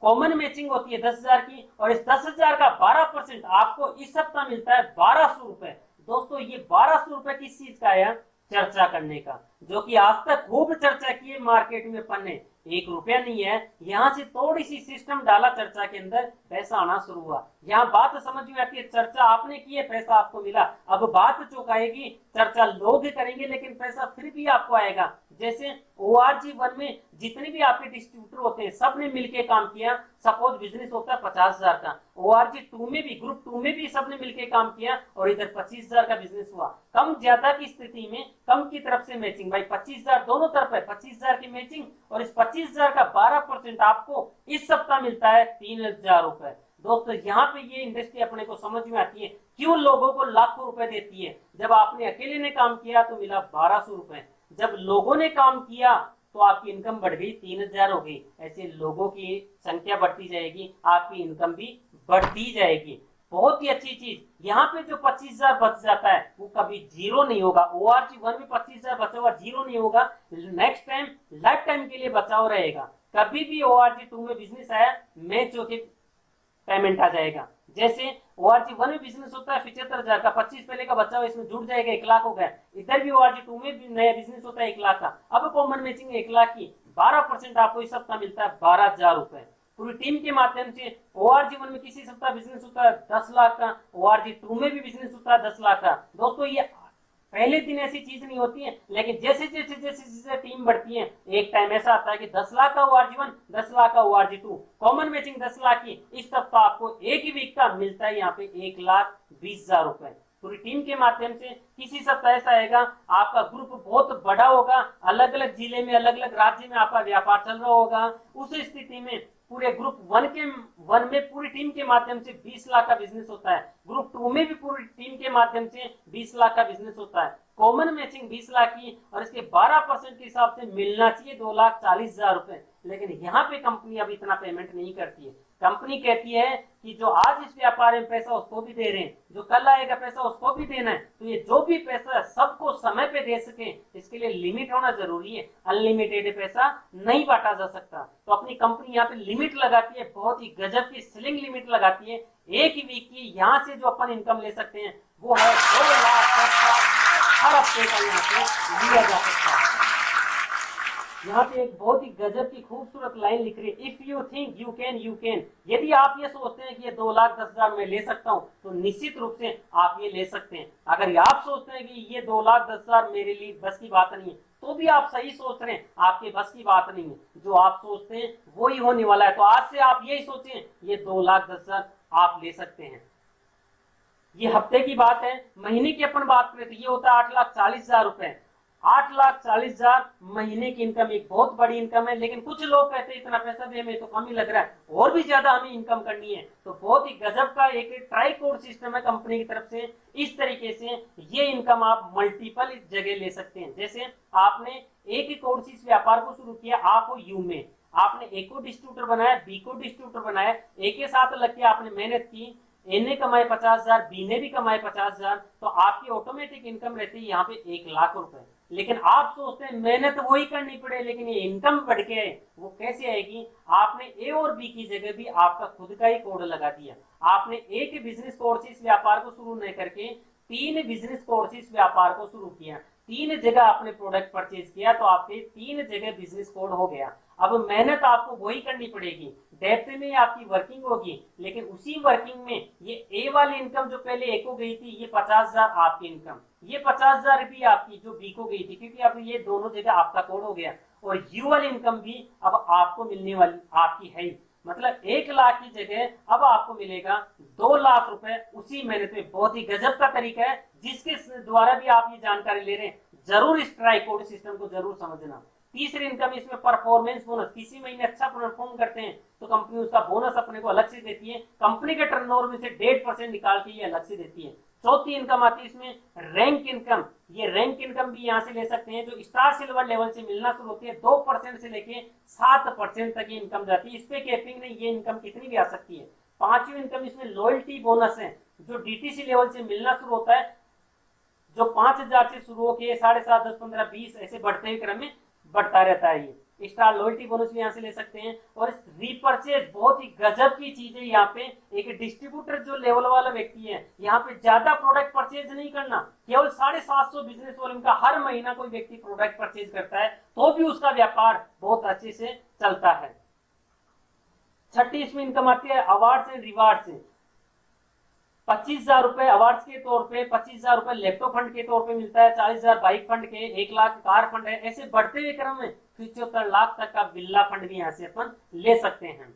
कॉमन मैचिंग होती है 10,000 की और इस 10,000 का 12% आपको इस सप्ताह मिलता है 1,200 रुपए। दोस्तों ये 1,200 रुपए किस चीज का है, चर्चा करने का, जो कि आज तक खूब चर्चा की है मार्केट में। अपन ने 1 रुपया नहीं है, यहाँ से थोड़ी सी सिस्टम डाला चर्चा के अंदर, पैसा आना शुरू हुआ। यहाँ बात समझ में आती है, चर्चा आपने की है, पैसा आपको मिला। अब बात चौंकाएगी, चर्चा लोग करेंगे लेकिन पैसा फिर भी आपको आएगा। जैसे ORG1 में जितने भी आपके डिस्ट्रीब्यूटर होते हैं सब ने मिलके काम किया। सपोज बिजनेस होता है 50,000 का, ORG2 में भी, ग्रुप 2 में भी सबने मिलके काम किया और इधर 25,000 का बिजनेस हुआ। कम ज्यादा की स्थिति में कम की तरफ से मैचिंग, भाई 25,000 दोनों तरफ है, 25,000 की मैचिंग और इस 25,000 का 12% आपको इस सप्ताह मिलता है 3,000 रुपए। दोस्तों यहाँ पे ये इंडस्ट्री अपने को समझ में आती है क्यों लोगों को लाखों रुपए देती है। जब आपने अकेले ने काम किया तो मिला 1200 रुपए, जब लोगों ने काम किया तो आपकी इनकम बढ़ गई 3,000 हो गई। ऐसे लोगों की संख्या बढ़ती जाएगी, आपकी इनकम भी बढ़ती जाएगी। बहुत ही अच्छी चीज। यहाँ पे जो 25,000 बच जाता है वो कभी जीरो नहीं होगा। ORG1 में 25,000 बचा हुआ जीरो नहीं होगा, नेक्स्ट टाइम लाइफ टाइम के लिए बचाव रहेगा। कभी भी ORG2 में बिजनेस आया मैच होके पेमेंट आ जाएगा। जैसे ORG1 में बिजनेस होता है 75,000 का, 25 पहले का बचा हुआ इसमें जुड़ जाएगा, 1 लाख हो गया। इधर भी ORG2 में भी नया बिजनेस होता है 1 लाख का। अब कॉमन मैचिंग 1 लाख की 12% आपको इस सप्ताह मिलता है 12,000 रुपए। पूरी टीम के माध्यम से ORG1 में किसी सप्ताह बिजनेस होता है 10 लाख का, ORG2 में भी बिजनेस होता है 10 लाख का। दोस्तों ये पहले दिन ऐसी चीज नहीं होती है, लेकिन जैसे जैसे जैसे जैसे टीम बढ़ती है एक टाइम ऐसा आता है कि 10 लाख का ORG1, 10 लाख का ORG2, कॉमन मैचिंग 10 लाख की। इस सप्ताह आपको एक ही वीक का मिलता है यहाँ पे 1,20,000 रुपए पूरी टीम के माध्यम से। किसी सप्ताह ऐसा आएगा आपका ग्रुप बहुत बड़ा होगा, अलग अलग जिले में अलग अलग राज्य में आपका व्यापार चल रहा होगा। उस स्थिति में पूरे ग्रुप 1 में पूरी टीम के माध्यम से 20 लाख का बिजनेस होता है, ग्रुप 2 में भी पूरी टीम के माध्यम से 20 लाख का बिजनेस होता है। कॉमन मैचिंग 20 लाख की और इसके 12% के हिसाब से मिलना चाहिए 2,40,000 रुपए। लेकिन यहाँ पे कंपनी अब इतना पेमेंट नहीं करती है। कंपनी कहती है कि जो आज इस व्यापार में पैसा उसको भी दे रहे हैं, जो कल आएगा पैसा उसको भी देना है। तो ये जो भी पैसा है सबको समय पे दे सके, इसके लिए लिमिट होना जरूरी है। अनलिमिटेड पैसा नहीं बांटा जा सकता। तो अपनी कंपनी यहाँ पे लिमिट लगाती है, बहुत ही गजब की सीलिंग लिमिट लगाती है। एक ही वीक की यहाँ से जो अपन इनकम ले सकते हैं वो है 2 लाख 10 लाख हर हफ्ते का यहाँ से लिया जा सकता है। यहाँ पे एक बहुत ही गजब की खूबसूरत लाइन लिख रही है, if you think you can you can. यदि आप ये सोचते हैं कि ये 2,10,000 में ले सकता हूँ तो निश्चित रूप से आप ये ले सकते हैं। अगर आप सोचते हैं कि ये 2,10,000 मेरे लिए बस की बात नहीं है तो भी आप सही सोच रहे हैं, आपके बस की बात नहीं है। जो आप सोचते हैं वही होने वाला है। तो आज से आप यही सोचें ये 2,10,000 आप ले सकते हैं। ये हफ्ते की बात है। महीने की अपन बात करें तो ये होता है 8,40,000 रुपए। 8,40,000 महीने की इनकम एक बहुत बड़ी इनकम है। लेकिन कुछ लोग कहते हैं इतना पैसा भी हमें तो कम ही लग रहा है, और भी ज्यादा हमें इनकम करनी है। तो बहुत ही गजब का एक ट्राई कोड सिस्टम है कंपनी की तरफ से। इस तरीके से ये इनकम आप मल्टीपल जगह ले सकते हैं। जैसे आपने एक ही कोर्सेज व्यापार को शुरू किया, आप हो यू में, आपने ए को डिस्ट्रीब्यूटर बनाया, बी को डिस्ट्रीब्यूटर बनाया, ए के साथ लग के आपने मेहनत की, ए ने कमाए 50,000, बी ने भी कमाए 50,000, तो आपकी ऑटोमेटिक इनकम रहती है यहाँ पे 1 लाख रुपए। लेकिन आप सोचते हैं मेहनत वही करनी पड़े, लेकिन ये इनकम बढ़ के आए, वो कैसे आएगी? आपने ए और बी की जगह भी आपका खुद का ही कोड लगा दिया। आपने एक बिजनेस कोर्सेज व्यापार को शुरू नहीं करके 3 बिजनेस कोर्सेज व्यापार को शुरू किया, 3 जगह आपने प्रोडक्ट परचेज किया, तो आपके 3 जगह बिजनेस कोड हो गया। अब मेहनत आपको वही करनी पड़ेगी, डेप्थ में आपकी वर्किंग होगी, लेकिन उसी वर्किंग में ये ए वाली इनकम जो पहले ए को गई थी, ये 50,000 आपकी इनकम, ये 50,000 भी आपकी जो बी को गई थी, क्योंकि अब ये दोनों जगह आपका कोड हो गया। और यू वाली इनकम भी अब आपको मिलने वाली आपकी है ही। मतलब 1 लाख की जगह अब आपको मिलेगा 2 लाख रुपए उसी मेहनत में। बहुत ही गजब का तरीका है, जिसके द्वारा भी आप ये जानकारी ले रहे हैं, जरूर इस ट्राई कोड सिस्टम को जरूर समझना। तीसरी इनकम इसमें परफॉर्मेंस बोनस। किसी महीने अच्छा परफॉर्म करते हैं तो कंपनी उसका बोनस अपने को अलग से देती है, कंपनी के टर्नओवर में से 1.5% निकाल के ये अलग से देती है। चौथी इनकम आती है इसमें रैंक इनकम। ये रैंक इनकम भी यहाँ से ले सकते हैं, जो स्टार सिल्वर लेवल से मिलना शुरू होती है। 2% से लेके 7% तक ये इनकम जाती है। इस पे कैपिंग नहीं, ये इनकम कितनी भी आ सकती है। पांचवी इनकम इसमें लॉयल्टी बोनस है, जो डीटीसी लेवल से मिलना शुरू होता है, जो 5,000 से शुरू होकर 7.5, 10, 15, 20 ऐसे बढ़ते हुए क्रम में बढ़ता रहता है। ये स्टार लॉयल्टी बोनस भी यहाँ से ले सकते हैं। और रीपरचेज बहुत ही गजब की चीज है। यहाँ पे एक डिस्ट्रीब्यूटर जो लेवल वाला व्यक्ति है, यहाँ पे ज्यादा प्रोडक्ट परचेज नहीं करना, केवल 750 बिजनेस वॉल्यूम का हर महीना कोई व्यक्ति प्रोडक्ट परचेज करता है तो भी उसका व्यापार बहुत अच्छे से चलता है। छठी इसमें इनकम आती है अवार्ड एंड रिवार्ड से। 25,000 रुपए अवार्ड्स के तौर पे, 25,000 रुपए लैपटॉप फंड के तौर पे मिलता है, 40,000 बाइक फंड के, 1 लाख कार फंड है। ऐसे बढ़ते हुए क्रम में 75 लाख तक का बिल्ला फंड भी यहाँ से अपन ले सकते हैं।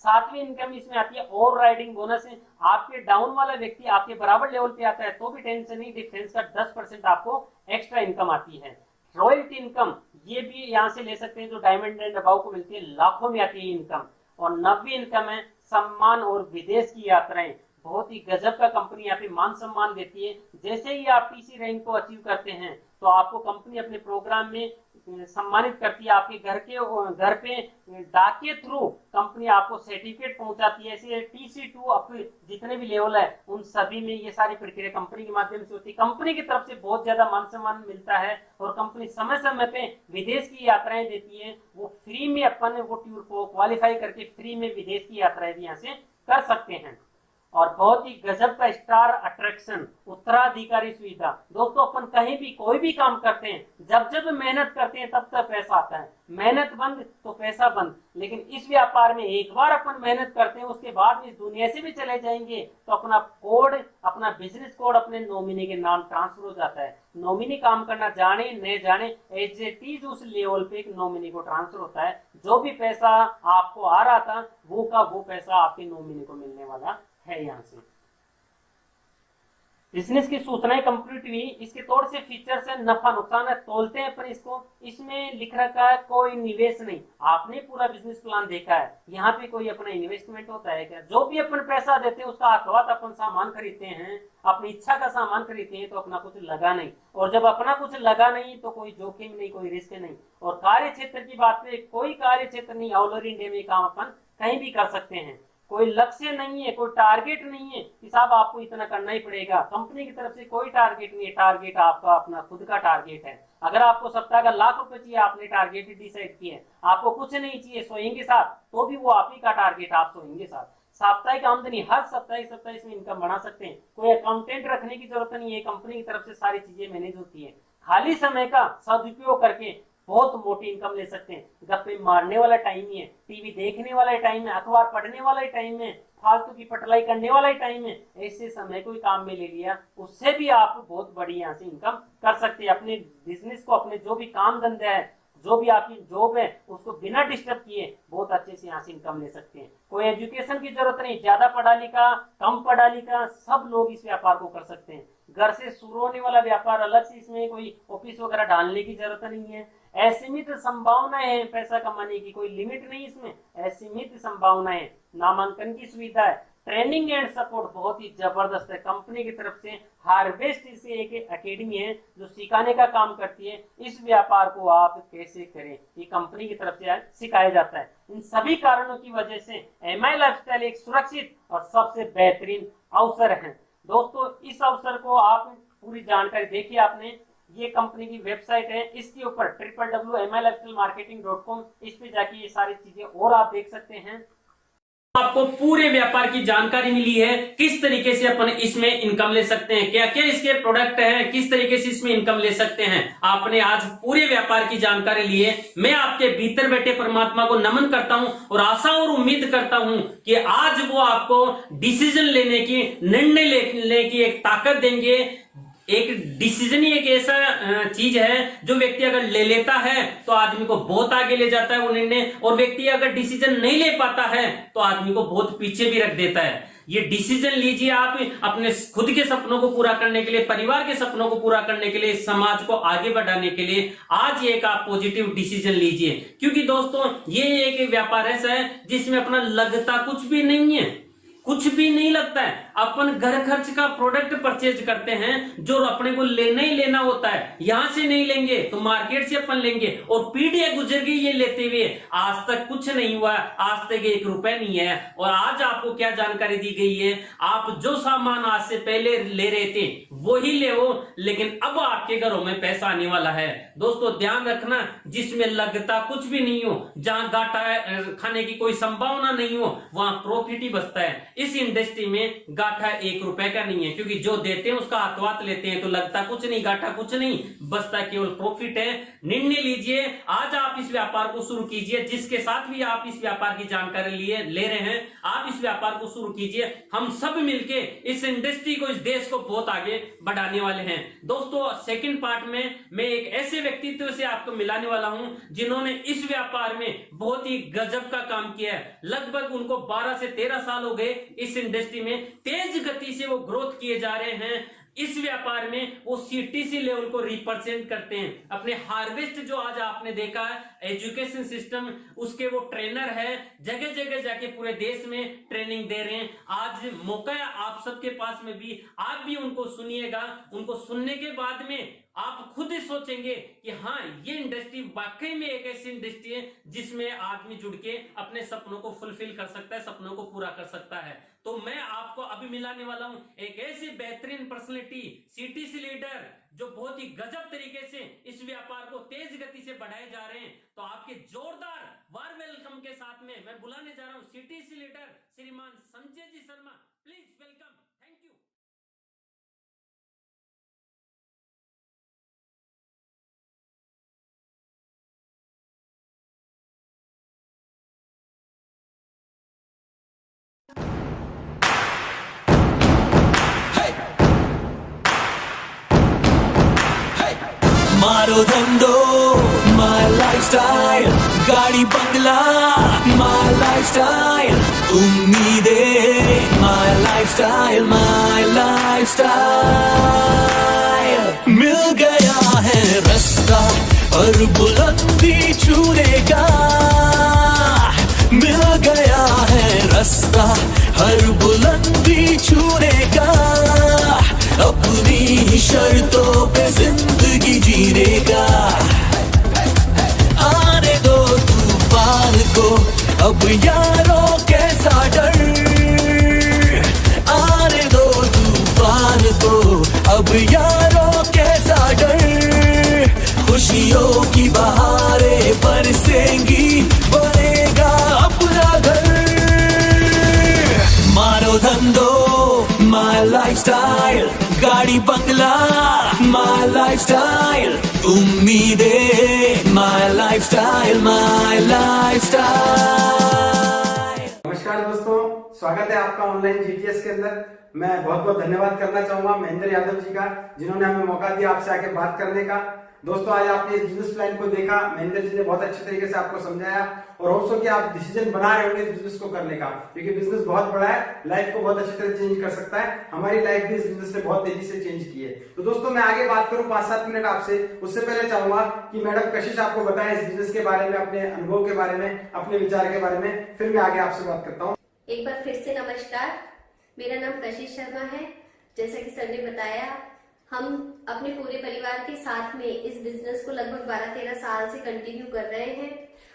7वीं इनकम इसमें आती है ओवर राइडिंग बोनस है। आपके डाउन वाला व्यक्ति आपके बराबर लेवल पे आता है तो भी टेंशन नहीं, डिफरेंस का 10% आपको एक्स्ट्रा इनकम आती है। रॉयल्टी इनकम ये भी यहाँ से ले सकते हैं, जो डायमंड एंड अबव को मिलती है, लाखों में आती है इनकम। और 9वीं इनकम है सम्मान और विदेश की यात्राएं। बहुत ही गजब का कंपनी यहाँ पे मान सम्मान देती है। जैसे ही आप टीसी रैंक को अचीव करते हैं तो आपको कंपनी अपने प्रोग्राम में सम्मानित करती है। आपके घर पे डाक के थ्रू कंपनी आपको सर्टिफिकेट पहुंचाती है। ऐसे TC2 अप जितने भी लेवल है उन सभी में ये सारी प्रक्रिया कंपनी के माध्यम से होती है। कंपनी की तरफ से बहुत ज्यादा मान सम्मान मिलता है और कंपनी समय समय पे विदेश की यात्राएं देती है। वो फ्री में अपन वो टूर को क्वालिफाई करके फ्री में विदेश की यात्राएं भी यहाँ से कर सकते हैं। और बहुत ही गजब का स्टार अट्रैक्शन उत्तराधिकारी सुविधा। दोस्तों अपन कहीं भी कोई भी काम करते हैं, जब जब मेहनत करते हैं तब तक पैसा आता है, मेहनत बंद तो पैसा बंद। लेकिन इस व्यापार में एक बार अपन मेहनत करते हैं उसके बाद इस दुनिया से भी चले जाएंगे तो अपना कोड, अपना बिजनेस कोड अपने नॉमिनी के नाम ट्रांसफर हो जाता है। नॉमिनी काम करना जाने न जाने एज इट इज उस लेवल पे एक नॉमिनी को ट्रांसफर होता है। जो भी पैसा आपको आ रहा था वो का वो पैसा आपके नॉमिनी को मिलने वाला है। यहाँ से बिजनेस की सूचनाएं कंप्लीट हुई। इसके तौर से फीचर्स है, नफा नुकसान है, तोलते हैं पर इसको। इसमें लिख रखा है कोई निवेश नहीं। आपने पूरा बिजनेस प्लान देखा है, यहाँ पे कोई अपना इन्वेस्टमेंट होता है क्या? जो भी अपन पैसा देते हैं उसका हाथों अपन सामान खरीदते हैं, अपनी इच्छा का सामान खरीदते हैं तो अपना कुछ लगा नहीं। और जब अपना कुछ लगा नहीं तो कोई जोखिम नहीं, कोई रिस्क नहीं। और कार्य क्षेत्र की बात है, कोई कार्य क्षेत्र नहीं, ऑल ओवर इंडिया में काम अपन कहीं भी कर सकते हैं। कोई लक्ष्य नहीं है, कोई टारगेट नहीं है कि साहब आपको इतना करना ही पड़ेगा। कंपनी की तरफ से कोई टारगेट नहीं है। टारगेट आपका अपना खुद का टारगेट है। अगर आपको सप्ताह का लाख रुपए चाहिए, आपने टारगेट डिसाइड किया है। आपको कुछ नहीं चाहिए, सोएंगे साथ तो भी वो आप ही का टारगेट, आप सोएंगे साथ। साप्ताहिक आमदनी हर सप्ताह इसमें इनकम बढ़ा सकते हैं। कोई अकाउंटेंट रखने की जरूरत नहीं है, कंपनी की तरफ से सारी चीजें मैनेज होती है। खाली समय का सदुपयोग करके बहुत मोटी इनकम ले सकते हैं। गप्पे मारने वाला टाइम ही है, टीवी देखने वाला टाइम है, अखबार पढ़ने वाला टाइम है, फालतू की पटलाई करने वाला टाइम है। ऐसे समय को काम में ले लिया, उससे भी आप बहुत बड़ी यहाँ से इनकम कर सकते हैं। अपने बिजनेस को, अपने जो भी काम धंधा है, जो भी आपकी जॉब है, उसको बिना डिस्टर्ब किए बहुत अच्छे से यहाँ से इनकम ले सकते हैं। कोई एजुकेशन की जरूरत नहीं, ज्यादा पढ़ा लिखा, कम पढ़ा लिखा, सब लोग इस व्यापार को कर सकते हैं। घर से शुरू होने वाला व्यापार, अलग से इसमें कोई ऑफिस वगैरह डालने की जरूरत नहीं है। असीमित संभावनाएं हैं पैसा कमाने की, कोई लिमिट नहीं इसमें, असीमित संभावनाएं। नामांकन की सुविधा है, ट्रेनिंग एंड सपोर्ट बहुत ही जबरदस्त है। कंपनी की तरफ से हार्वेस्ट से एक एकेडमी है जो सिखाने का काम करती है। इस व्यापार को आप कैसे करें ये कंपनी की तरफ से सिखाया जाता है। इन सभी कारणों की वजह से MI लाइफस्टाइल एक सुरक्षित और सबसे बेहतरीन अवसर है। दोस्तों इस अवसर को आप पूरी जानकारी देखिए। आपने ये कंपनी की वेबसाइट है, इसके ऊपर www.milifestylemarketing.com, इस पे जाके ये सारी चीजें और आप देख सकते हैं। आपको पूरे व्यापार की जानकारी मिली है, किस तरीके से अपन इसमें इनकम ले सकते हैं, क्या क्या इसके प्रोडक्ट हैं, किस तरीके से इसमें इनकम ले सकते हैं। आपने आज पूरे व्यापार की जानकारी ली है। मैं आपके भीतर बैठे परमात्मा को नमन करता हूं और आशा और उम्मीद करता हूं कि आज वो आपको डिसीजन लेने की, निर्णय लेने की एक ताकत देंगे। एक डिसीजन ही एक ऐसा चीज है जो व्यक्ति अगर ले लेता है तो आदमी को बहुत आगे ले जाता है वो निर्णय, और व्यक्ति अगर डिसीजन नहीं ले पाता है तो आदमी को बहुत पीछे भी रख देता है। ये डिसीजन लीजिए आप अपने खुद के सपनों को पूरा करने के लिए, परिवार के सपनों को पूरा करने के लिए, समाज को आगे बढ़ाने के लिए। आज एक आप पॉजिटिव डिसीजन लीजिए, क्योंकि दोस्तों ये एक व्यापार ऐसा है जिसमें अपना लगता कुछ भी नहीं है, कुछ भी नहीं लगता है। अपन घर खर्च का प्रोडक्ट परचेज करते हैं जो अपने को लेना ही लेना होता है। यहां से नहीं लेंगे तो मार्केट से अपन लेंगे, और पीढ़ियां गुजर गई ये लेते हुए, आज तक कुछ नहीं हुआ, आज तक 1 रुपए नहीं है। और आज आपको क्या जानकारी दी गई है, आप जो सामान आज से पहले ले रहे थे वही ले हो, लेकिन अब आपके घरों में पैसा आने वाला है। दोस्तों ध्यान रखना, जिसमें लगता कुछ भी नहीं हो, जहां घाटा खाने की कोई संभावना नहीं हो, वहां प्रॉफिट ही बचता है। इस इंडस्ट्री में घाटा 1 रुपए का नहीं है, क्योंकि जो देते हैं उसका हाथों हाथ लेते हैं, तो लगता कुछ नहीं, घाटा कुछ नहीं, बचता केवल प्रॉफिट है। निर्णय लीजिए, आज आप इस व्यापार को शुरू कीजिए। जिसके साथ भी आप इस व्यापार की जानकारी ले रहे हैं, आप इस व्यापार को शुरू कीजिए। हम सब मिलके इस इंडस्ट्री को, इस देश को बहुत आगे बढ़ाने वाले हैं। दोस्तों, सेकंड पार्ट में मैं एक ऐसे व्यक्तित्व से आपको मिलाने वाला हूं जिन्होंने इस व्यापार में बहुत ही गजब का काम किया है। लगभग उनको 12 से 13 साल हो गए इस इंडस्ट्री में। तेज गति से वो ग्रोथ किए जा रहे हैं। इस व्यापार में वो सीटीसी लेवल को रिप्रेजेंट करते हैं। अपने हार्वेस्ट जो आज आपने देखा है, एजुकेशन सिस्टम, उसके वो ट्रेनर है, जगह जगह जाके पूरे देश में ट्रेनिंग दे रहे हैं। आज मौका है आप सबके पास में भी, आप भी उनको सुनिएगा। उनको सुनने के बाद में आप खुद ही सोचेंगे कि हाँ, ये इंडस्ट्री वाकई में एक ऐसी इंडस्ट्री है जिसमें आदमी जुड़ के अपने सपनों को फुलफिल कर सकता है, सपनों को पूरा कर सकता है। तो मैं आपको अभी मिलाने वाला हूं एक ऐसी बेहतरीन पर्सनैलिटी, सीटीसी लीडर, जो बहुत ही गजब तरीके से इस व्यापार को तेज गति से बढ़ाए जा रहे हैं। तो आपके जोरदार वार वेलकम के साथ में मैं बुलाने जा रहा हूं CTC leader Shriman Sanjay ji Sharma. Please welcome. Thank you. मारो धंधो माय लाइफस्टाइल, गाड़ी बंगला माय लाइफस्टाइल, उम्मीदें माय लाइफस्टाइल, माय लाइफस्टाइल। मिल गया है रास्ता और बुलंदी छूने का, मिल गया है रास्ता हर बुलंदी छूने का, अपनी ही शर्तों पे जिंदगी जीने का। आने दो तूफान को अब यारों कैसा डर, आने दो तूफान को अब यारों कैसा डर, खुशियों की बहारें बरसेंगी, बनेगा अपना घर। मारो धंधो माय लाइफस्टाइल, गाड़ी बंगला माय लाइफस्टाइल, उम्मीदें माय लाइफस्टाइल, माय लाइफस्टाइल। नमस्कार दोस्तों, स्वागत है आपका ऑनलाइन जीटीएस के अंदर। मैं बहुत बहुत धन्यवाद करना चाहूंगा महेंद्र यादव जी का, जिन्होंने हमें मौका दिया आपसे आके बात करने का। दोस्तों, आज आपने इस बिजनेस प्लान को देखा, महेंद्र जी ने बहुत अच्छे तरीके से आपको समझाया और होप्स कि आप डिसीजन बना रहे होंगे इस बिजनेस को करने का, क्योंकि बिजनेस बहुत बड़ा है, लाइफ को बहुत अच्छी तरह चेंज कर सकता है। हमारी लाइफ भी इस बिजनेस ने बहुत तेजी से चेंज की है। तो दोस्तों, मैं आगे बात करूं 5-7 मिनट आपसे, उससे पहले चाहूंगा कि मैडम कशिश आपको बताएं इस बिजनेस के बारे में, अपने अनुभव के बारे में, अपने विचार के बारे में, फिर मैं आगे आपसे बात करता हूँ। एक बार फिर से नमस्कार, मेरा नाम कशिश शर्मा है। जैसा कि सर ने बताया, हम अपने पूरे परिवार के साथ में इस बिजनेस को लगभग 12-13 साल से कंटिन्यू कर रहे हैं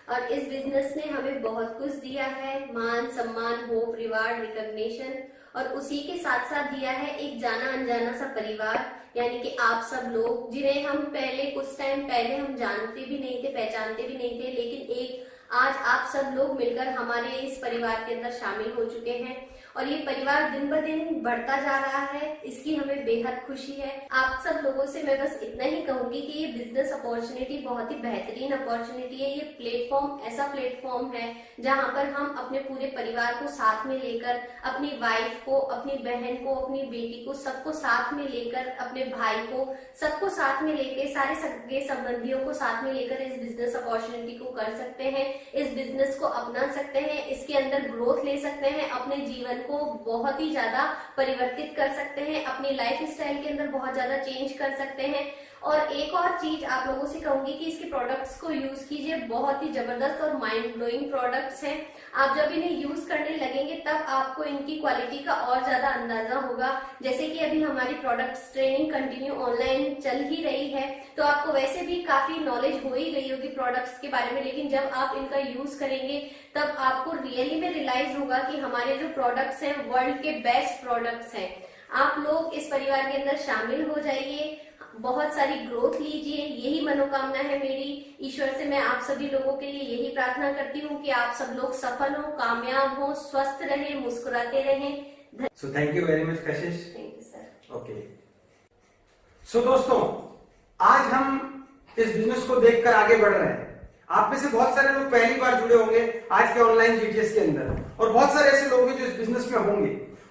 और इस बिजनेस ने हमें बहुत कुछ दिया है, मान सम्मान, होप, रिवार्ड, रिकॉग्निशन, और उसी के साथ साथ दिया है एक जाना अनजाना सा परिवार, यानी कि आप सब लोग, जिन्हें हम पहले कुछ टाइम पहले हम जानते भी नहीं थे, पहचानते भी नहीं थे, लेकिन आज आप सब लोग मिलकर हमारे इस परिवार के अंदर शामिल हो चुके हैं और ये परिवार दिन ब दिन बढ़ता जा रहा है। इसकी हमें बेहद खुशी है। आप सब लोगों से मैं बस इतना ही कहूंगी कि ये बिजनेस अपॉर्चुनिटी बहुत ही बेहतरीन अपॉर्चुनिटी है। ये प्लेटफॉर्म ऐसा प्लेटफॉर्म है जहां पर हम अपने पूरे परिवार को साथ में लेकर, अपनी वाइफ को, अपनी बहन को, अपनी बेटी को, सबको साथ में लेकर, अपने भाई को, सबको साथ में लेकर, सारे सगे संबंधियों को साथ में लेकर इस बिजनेस अपॉर्चुनिटी को कर सकते हैं, इस बिजनेस को अपना सकते हैं, इसके अंदर ग्रोथ ले सकते हैं, अपने जीवन को बहुत ही ज्यादा परिवर्तित कर सकते हैं, अपनी लाइफ स्टाइल के अंदर बहुत ज्यादा चेंज कर सकते हैं। और एक और चीज आप लोगों से कहूंगी कि इसके प्रोडक्ट्स को यूज कीजिए, बहुत ही जबरदस्त और माइंड ब्लोइंग प्रोडक्ट्स हैं। आप जब इन्हें यूज करने लगेंगे तब आपको इनकी क्वालिटी का और ज्यादा अंदाजा होगा। जैसे कि अभी हमारी प्रोडक्ट्स ट्रेनिंग कंटिन्यू ऑनलाइन चल ही रही है, तो आपको वैसे भी काफी नॉलेज हो ही गई होगी प्रोडक्ट्स के बारे में, लेकिन जब आप इनका यूज करेंगे तब आपको रियली में रियलाइज होगा कि हमारे जो प्रोडक्ट्स हैं वर्ल्ड के बेस्ट प्रोडक्ट्स हैं। आप लोग इस परिवार के अंदर शामिल हो जाइए, बहुत सारी ग्रोथ लीजिए, यही मनोकामना है मेरी। ईश्वर से मैं आप सभी लोगों के लिए यही प्रार्थना करती हूँ कि आप सब लोग सफल हो, कामयाब हो, स्वस्थ रहें, मुस्कुराते रहें। So thank you very much Kashish. Thank you sir. Okay, so दोस्तों, आज हम इस बिजनेस को देखकर आगे बढ़ रहे हैं। आप में से बहुत सारे लोग पहली बार जुड़े होंगे आज के ऑनलाइन जीटीएस के अंदर, और बहुत सारे ऐसे लोग हैं जो इस बिजनेस में होंगे।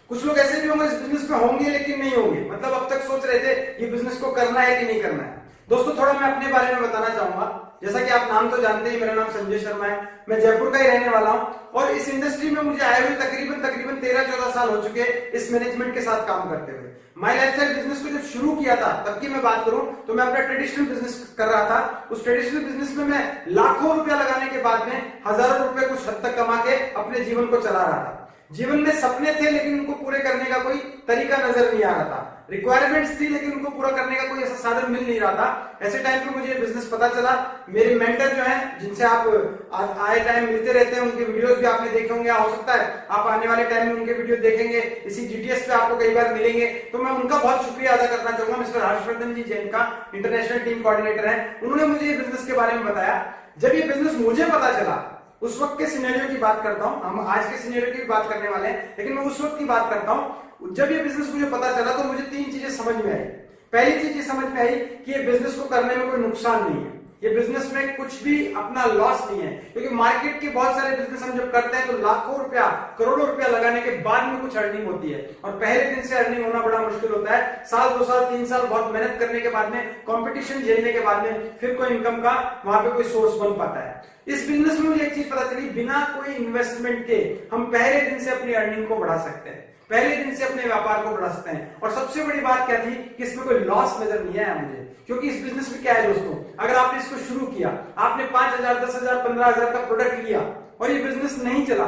कुछ लोग ऐसे भी होंगे इस बिजनेस में होंगे लेकिन नहीं होंगे, मतलब अब तक सोच रहे थे ये बिजनेस को करना है कि नहीं करना है। दोस्तों थोड़ा मैं अपने बारे में बताना चाहूंगा। जैसा कि आप नाम तो जानते हैं, मेरा नाम संजय शर्मा है, मैं जयपुर का ही रहने वाला हूं और इस इंडस्ट्री में मुझे आए हुए तकरीबन 13-14 साल हो चुके हैं इस मैनेजमेंट के साथ काम करते हुए। माई लाइफस्टाइल बिजनेस को जब शुरू किया था तब की मैं बात करूं तो मैं अपना ट्रेडिशनल बिजनेस कर रहा था। उस ट्रेडिशनल बिजनेस में मैं लाखों रुपया लगाने के बाद में हजारों रुपए कुछ हद तक कमा के अपने जीवन को चला रहा था। जीवन में सपने थे लेकिन उनको पूरे करने का कोई तरीका नजर नहीं आ रहा था। रिक्वायरमेंट्स थी लेकिन उनको पूरा करने का कोई ऐसा साधन मिल नहीं रहा था। ऐसे टाइम पे मुझे बिजनेस पता चला। मेरे मेंटर जो हैं जिनसे आप आए टाइम मिलते रहते हैं, उनके वीडियोस भी आपने देखे होंगे, हो सकता है आप आने वाले टाइम में उनके वीडियो देखेंगे, इसी जीटीएस पे आपको कई बार मिलेंगे। तो मैं उनका बहुत शुक्रिया अदा करना चाहूंगा। मिस्टर हर्षवर्धन जी जैन का इंटरनेशनल टीम कोऑर्डिनेटर है, उन्होंने मुझे ये बिजनेस के बारे में बताया। जब ये बिजनेस मुझे पता चला, उस वक्त के सिनेरियो की बात करता हूं, हम आज के सिनेरियो की बात करने वाले हैं लेकिन मैं उस वक्त की बात करता हूं। जब ये बिजनेस मुझे पता चला तो मुझे 3 चीजें समझ में आई। पहली चीज ये समझ में आई कि ये बिजनेस को करने में कोई नुकसान नहीं है, ये बिजनेस में कुछ भी अपना लॉस नहीं है। क्योंकि मार्केट के बहुत सारे बिजनेस हम जब करते हैं तो लाखों रुपया, करोड़ों रुपया लगाने के बाद में कुछ अर्निंग होती है और पहले दिन से अर्निंग होना बड़ा मुश्किल होता है। साल 2 साल 3 साल बहुत मेहनत करने के बाद में, कंपटीशन झेलने के बाद में फिर कोई इनकम का वहां पे कोई सोर्स बन पाता है। इस बिजनेस में मुझे एक चीज पता चली, बिना कोई इन्वेस्टमेंट के हम पहले दिन से अपनी अर्निंग को बढ़ा सकते हैं, पहले दिन से अपने व्यापार को बढ़ा सकते हैं। और सबसे बड़ी बात क्या थी कि इसमें कोई लॉस नजर नहीं आया मुझे। क्योंकि इस बिजनेस में क्या है दोस्तों, अगर आपने इसको शुरू किया, आपने 5,000, 10,000, 15,000 का प्रोडक्ट लिया और ये बिजनेस नहीं चला,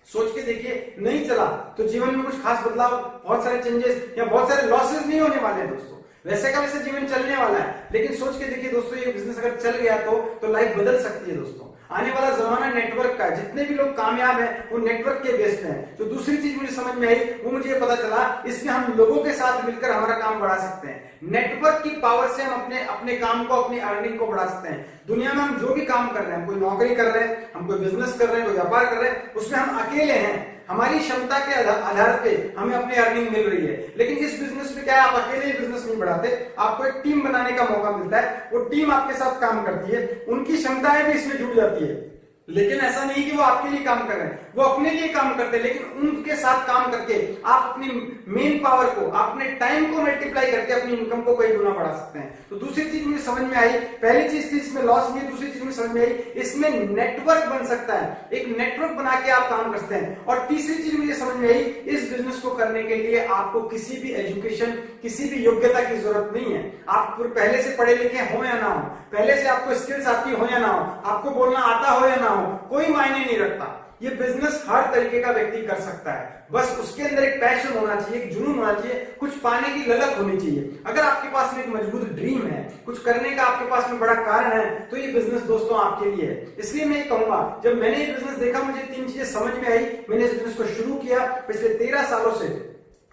सोच के देखिए नहीं चला, तो जीवन में कुछ खास बदलाव, बहुत सारे चेंजेस या बहुत सारे लॉसेस नहीं होने वाले हैं दोस्तों। वैसे का वैसे जीवन चलने वाला है, लेकिन सोच के देखिए दोस्तों, ये बिजनेस अगर चल गया तो लाइफ बदल सकती है दोस्तों। आने वाला जमाना नेटवर्क का, जितने भी लोग कामयाब हैं वो नेटवर्क के बेस पे हैं। तो दूसरी चीज मुझे समझ में आई, वो मुझे ये पता चला, इसमें हम लोगों के साथ मिलकर हमारा काम बढ़ा सकते हैं। नेटवर्क की पावर से हम अपने काम को, अपनी अर्निंग को बढ़ा सकते हैं। दुनिया में हम जो भी काम कर रहे हैं, कोई नौकरी कर रहे हैं, हम कोई बिजनेस कर रहे हैं, कोई व्यापार कर रहे हैं, उसमें हम अकेले हैं, हमारी क्षमता के आधार पे हमें अपनी अर्निंग मिल रही है। लेकिन इस बिजनेस में क्या है, आप अकेले ही बिजनेस नहीं बढ़ाते, आपको एक टीम बनाने का मौका मिलता है। वो टीम आपके साथ काम करती है, उनकी क्षमताएं भी इसमें जुड़ जाती है। लेकिन ऐसा नहीं कि वो आपके लिए काम कर रहे हैं, वो अपने लिए काम करते हैं, लेकिन उनके साथ काम करके आप अपनी मेन पावर को, अपने टाइम को मल्टीप्लाई करके अपनी इनकम को कई गुना बढ़ा सकते हैं। तो दूसरी चीज मुझे समझ में आई, पहली चीज थी इसमें लॉस नहीं है, दूसरी चीज मुझे समझ में आई इसमें नेटवर्क बन सकता है, एक नेटवर्क बना के आप काम करते हैं। और तीसरी चीज मुझे समझ में आई, इस बिजनेस को करने के लिए आपको किसी भी एजुकेशन, किसी भी योग्यता की जरूरत नहीं है। आप पहले से पढ़े लिखे हो या ना हो, पहले से आपको स्किल्स आती हो या ना हो, आपको बोलना आता हो या ना हो, कोई मायने नहीं रखता। ये बिजनेस हर तरीके का व्यक्ति कर सकता है, बस उसके अंदर एक पैशन होना चाहिए, एक जुनून होना चाहिए, कुछ पाने की ललक होनी चाहिए। अगर आपके पास में एक मजबूत ड्रीम है, कुछ करने का आपके पास में बड़ा कारण है, तो ये बिजनेस दोस्तों आपके लिए है। इसलिए मैं ये कहूंगा, जब मैंने ये बिजनेस देखा मुझे 3 चीजें समझ में आई। मैंने इस बिजनेस को शुरू किया, पिछले 13 सालों से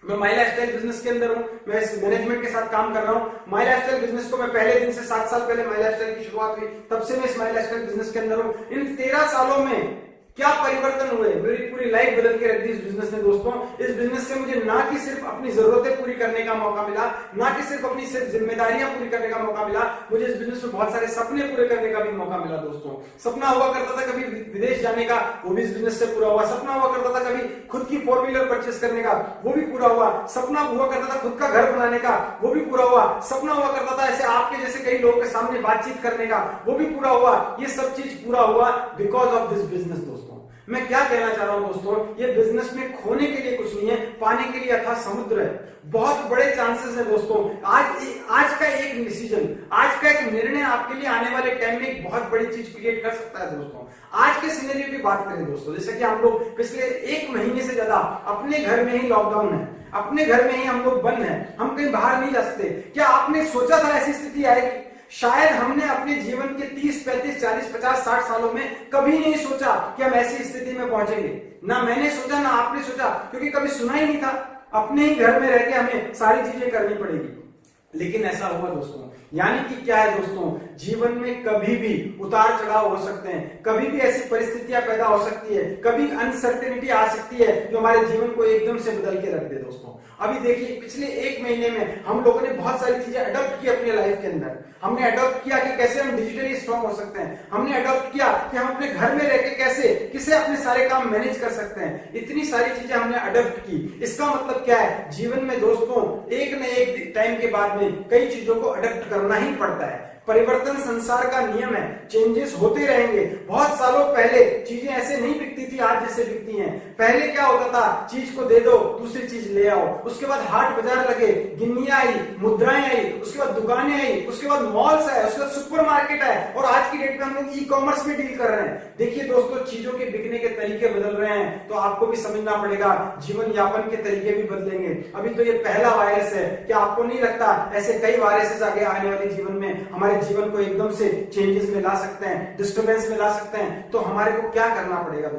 मैं माई लाइफस्टाइल बिजनेस के अंदर हूं, मैं इस मैनेजमेंट के साथ काम कर रहा हूं। माई लाइफस्टाइल बिजनेस को मैं पहले दिन से 7 साल पहले माई लाइफस्टाइल की शुरुआत हुई, तब से मैं इस माई लाइफस्टाइल बिजनेस के अंदर हूं। इन 13 सालों में क्या परिवर्तन हुए, मेरी पूरी लाइफ बदल के रख दी इस बिजनेस ने दोस्तों। इस बिजनेस से मुझे ना कि सिर्फ अपनी जरूरतें पूरी करने का मौका मिला, ना कि सिर्फ अपनी जिम्मेदारियां पूरी करने का मौका मिला, मुझे इस बिजनेस में बहुत सारे सपने पूरे करने का भी मौका मिला दोस्तों। सपना हुआ करता था कभी विदेश जाने का, वो भी इस बिजनेस से पूरा हुआ। सपना हुआ करता था कभी खुद की 4 व्हीलर परचेस करने का, वो भी पूरा हुआ। सपना हुआ करता था खुद का घर बनाने का, वो भी पूरा हुआ। सपना हुआ करता था ऐसे आपके जैसे कई लोगों के सामने बातचीत करने का, वो भी पूरा हुआ। ये सब चीज पूरा हुआ बिकॉज ऑफ दिस बिजनेस दोस्तों। मैं क्या कहना चाह रहा हूं दोस्तों, ये बिजनेस में खोने के लिए कुछ नहीं है, पाने के लिए अथाह समुद्र है। बहुत बड़े चांसेस है दोस्तों। आज का एक डिसीजन, आज का एक निर्णय आपके लिए आने वाले टाइम में एक बहुत बड़ी चीज क्रिएट कर सकता है दोस्तों। आज के सिनेरियो की बात करें दोस्तों, जैसे कि हम लोग पिछले 1 महीने से ज्यादा अपने घर में ही लॉकडाउन है, अपने घर में ही हम लोग बंद हैं, हम कहीं बाहर नहीं जा सकते। क्या आपने सोचा था ऐसी स्थिति आएगी? शायद हमने अपने जीवन के 30, 35, 40, 50, 60 सालों में कभी नहीं सोचा कि हम ऐसी स्थिति में पहुंचेंगे। ना मैंने सोचा, ना आपने सोचा, क्योंकि कभी सुना ही नहीं था। अपने ही घर में रहकर हमें सारी चीजें करनी पड़ेगी। लेकिन ऐसा हुआ दोस्तों, यानी कि क्या है दोस्तों, जीवन में कभी भी उतार चढ़ाव हो सकते हैं, कभी भी ऐसी परिस्थितियां पैदा हो सकती है, कभी अनसर्टेनिटी आ सकती है जो हमारे जीवन को एकदम से बदल के रख दे दोस्तों। अभी देखिए पिछले 1 महीने में हम लोगों ने बहुत सारी चीजें अडॉप्ट की अपने लाइफ के अंदर। हमने अडॉप्ट किया कि कैसे हम डिजिटली स्ट्रांग हो सकते हैं, हमने अडॉप्ट किया कि हम अपने घर में रह के कैसे अपने सारे काम मैनेज कर सकते हैं। इतनी सारी चीजें हमने अडॉप्ट की। इसका मतलब क्या है, जीवन में दोस्तों एक न एक टाइम के बाद में कई चीजों को अडॉप्ट करना ही पड़ता है। परिवर्तन संसार का नियम है, चेंजेस होते रहेंगे। बहुत सालों पहले चीजें ऐसे नहीं बिकती थी आज जैसे बिकती हैं। पहले क्या होता था, चीज को दे दो दूसरी चीज ले आओ, उसके बाद हाट बाजार लगे, गिन्नियां आई, मुद्राएं आई, उसके बाद दुकानें आई, उसके बाद मॉल्स आए, उसके बाद सुपरमार्केट आए, और आज की डेट में हम लोग ई कॉमर्स में डील कर रहे हैं। देखिए दोस्तों, चीजों के बिकने के तरीके बदल रहे हैं, तो आपको भी समझना पड़ेगा, जीवन यापन के तरीके भी बदलेंगे। अभी तो ये पहला वायरस है, क्या आपको नहीं लगता ऐसे कई वायरसेस आगे आने वाले जीवन में हमारे जीवन को एकदम से चेंजेस में ला सकते हैं, डिस्टर्बेंस में ला सकते हैं। तो हमारे को क्या करना पड़ेगा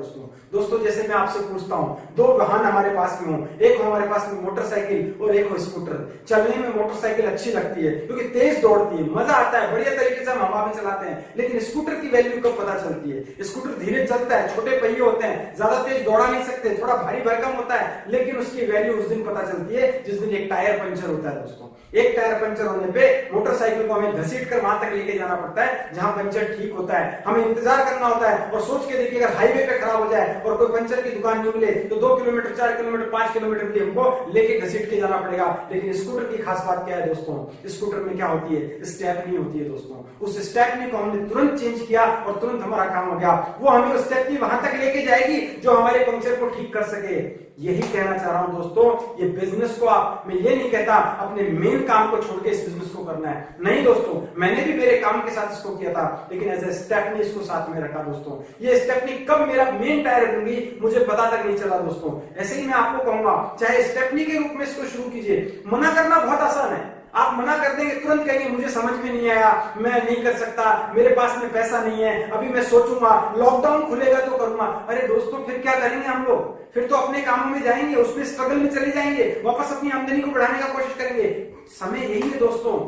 दोस्तों, जैसे मैं आपसे पूछता हूं, 2 वाहन हमारे पास में हो, एक हो हमारे पास में मोटरसाइकिल और एक हो स्कूटर। चलने में मोटरसाइकिल अच्छी लगती है क्योंकि तेज दौड़ती है, मजा आता है, बढ़िया तरीके से हम हवा में चलाते हैं। लेकिन स्कूटर की वैल्यू कब पता चलती है? स्कूटर धीरे चलता है, छोटे पहिए होते हैं, ज्यादा तेज दौड़ा नहीं सकते, थोड़ा भारी भरकम होता है, लेकिन उसकी वैल्यू उस दिन पता चलती है जिस दिन एक टायर पंचर होता है दोस्तों। एक टायर पंचर होने पे मोटरसाइकिल को हमें घसीट कर वहां तक लेके जाना पड़ता है जहां पंचर ठीक होता है, हमें इंतजार करना होता है। और सोच के देखिए, अगर हाईवे पे खराब हो जाए और कोई पंचर की दुकान नहीं मिले तो 2 किलोमीटर 4 किलोमीटर 5 किलोमीटर भी हमको लेके घसीट के जाना पड़ेगा। लेकिन स्कूटर की खास बात क्या है दोस्तों, स्कूटर में क्या होती है, स्टेपनी होती है दोस्तों। उस स्टेपनी को हमने तुरंत चेंज किया और तुरंत हमारा काम हो गया। वो हमें उस स्टेपनी वहां तक लेके जाएगी जो हमारे पंचर को ठीक कर सके। यही कहना चाह रहा हूं दोस्तों, ये बिजनेस को मैं ये नहीं कहता अपने मेन काम को छोड़ के इस बिजनेस को करना है, नहीं दोस्तों। मैंने भी मेरे काम के साथ इसको किया था, लेकिन एज ए स्टेपनी इसको साथ में रखा दोस्तों। ये स्टेपनी कब मेरा मेन टायर बनगी मुझे पता तक नहीं चला दोस्तों। ऐसे ही मैं आपको कहूंगा, चाहे स्टेपनी के रूप में इसको शुरू कीजिए। मना करना बहुत आसान है, आप मना कर देंगे, तुरंत कहेंगे मुझे समझ में नहीं आया, मैं नहीं कर सकता, मेरे पास में पैसा नहीं है, अभी मैं सोचूंगा, लॉकडाउन खुलेगा तो करूंगा। अरे दोस्तों, फिर क्या करेंगे हम लोग? फिर तो अपने कामों में जाएंगे, उसमें स्ट्रगल में चले जाएंगे, वापस अपनी आमदनी को बढ़ाने का कोशिश करेंगे। समय यही है दोस्तों,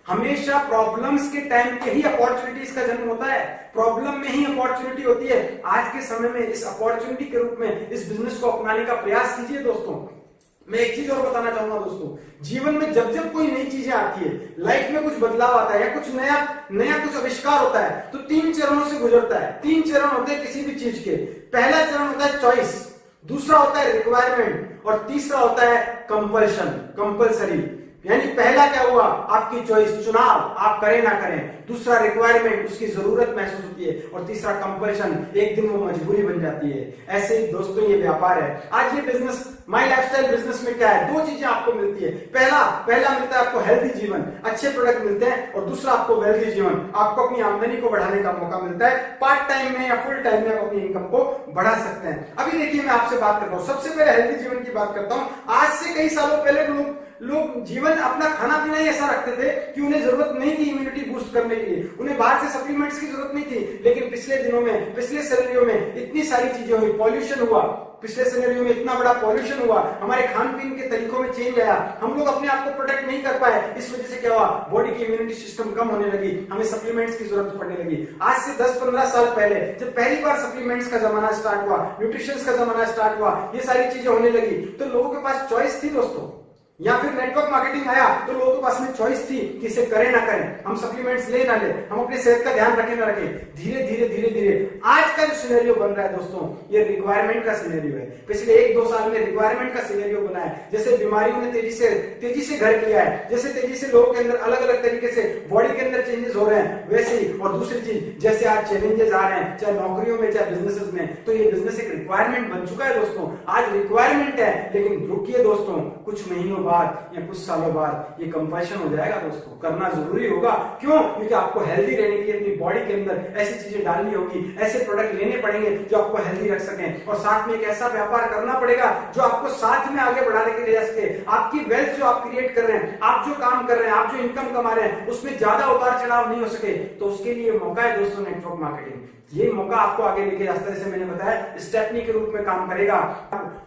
हमेशा प्रॉब्लम्स के टाइम पे ही अपॉर्चुनिटीज का जन्म होता है, प्रॉब्लम में ही अपॉर्चुनिटी होती है। आज के समय में इस अपॉर्चुनिटी के रूप में इस बिजनेस को अपनाने का प्रयास कीजिए दोस्तों। मैं एक चीज और बताना चाहूंगा दोस्तों, जीवन में जब जब कोई नई चीजें आती है, लाइफ में कुछ बदलाव आता है या कुछ नया कुछ आविष्कार होता है, तो 3 चरणों से गुजरता है। 3 चरण होते हैं किसी भी चीज के। पहला चरण होता है चॉइस, दूसरा होता है रिक्वायरमेंट, और तीसरा होता है कंपल्शन, कंपल्सरी। यानी पहला क्या हुआ, आपकी चॉइस, चुनाव, आप करें ना करें। दूसरा रिक्वायरमेंट, उसकी जरूरत महसूस होती है। और तीसरा कंपल्शन, एक दिन वो मजबूरी बन जाती है। ऐसे ही दोस्तों ये व्यापार है। आज ये बिजनेस, माई लाइफस्टाइल बिजनेस में क्या है, 2 चीजें आपको मिलती है। पहला मिलता है आपको हेल्दी जीवन, अच्छे प्रोडक्ट मिलते हैं, और दूसरा आपको वेल्दी जीवन, आपको अपनी आमदनी को बढ़ाने का मौका मिलता है। पार्ट टाइम में या फुल टाइम में आप अपनी इनकम को बढ़ा सकते हैं। अभी देखिए, मैं आपसे बात करता हूँ, सबसे पहले हेल्दी जीवन की बात करता हूँ। आज से कई सालों पहले लोग जीवन अपना खाना पीना ही ऐसा रखते थे कि उन्हें जरूरत नहीं थी इम्यूनिटी बूस्ट करने के लिए, उन्हें बाहर से सप्लीमेंट्स की जरूरत नहीं थी। लेकिन पिछले दिनों में, पिछले सिनेरियो में इतनी सारी चीजें हुई, पॉल्यूशन हुआ, पिछले सिनेरियो में इतना बड़ा पॉल्यूशन हुआ, हमारे खान पीन के तरीकों में चेंज आया, हम लोग अपने आप को प्रोटेक्ट नहीं कर पाए। इस वजह से क्या हुआ, बॉडी की इम्यूनिटी सिस्टम कम होने लगी, हमें सप्लीमेंट्स की जरूरत पड़ने लगी। आज से 10-15 साल पहले जब पहली बार सप्लीमेंट्स का जमाना स्टार्ट हुआ, न्यूट्रिशन का जमाना स्टार्ट हुआ, ये सारी चीजें होने लगी, तो लोगों के पास चॉइस थी दोस्तों। या फिर नेटवर्क मार्केटिंग आया तो लोगों के पास में चॉइस थी कि इसे करें ना करें, हम सप्लीमेंट्स ले ना ले, हम अपनी सेहत का ध्यान रखें ना रखें। धीरे धीरे आज का जो सिनेरियो बन रहा है दोस्तों, ये रिक्वायरमेंट का सिनेरियो है। पिछले 1-2 साल में रिक्वायरमेंट का सिनेरियो बना है। जैसे बीमारियों ने तेजी से घर किया है, जैसे तेजी से लोगों के अंदर अलग अलग तरीके से बॉडी के अंदर चेंजेस हो रहे हैं, वैसे ही। और दूसरी चीज, जैसे आज चैलेंजेस आ रहे हैं, चाहे नौकरियों में चाहे बिजनेसेस में, तो ये बिजनेस एक रिक्वायरमेंट बन चुका है दोस्तों। आज रिक्वायरमेंट है, लेकिन रुकिए दोस्तों, कुछ महीनों बाद या कुछ सालों बाद ये कंपल्शन हो जाएगा दोस्तों, करना जरूरी होगा। क्यों? क्योंकि आपको हेल्दी रहने के लिए अपनी बॉडी के अंदर ऐसी चीजें डालनी होगी, ऐसे प्रोडक्ट लेने पड़ेंगे जो आपको हेल्दी रख सकें, और साथ में एक ऐसा व्यापार करना पड़ेगा जो आपको साथ में आगे बढ़ाने के लिए जा सके। आपकी वेल्थ जो आप क्रिएट कर रहे हैं, आप जो काम कर रहे हैं, आप जो इनकम कमा रहे हैं, उसमें ज्यादा उतार चढ़ाव नहीं हो सके, तो उसके लिए मौका है दोस्तों नेटवर्क मार्केटिंग। ये मौका आपको आगे लेके जाता है, जैसे मैंने बताया स्टेपनी के रूप में काम करेगा।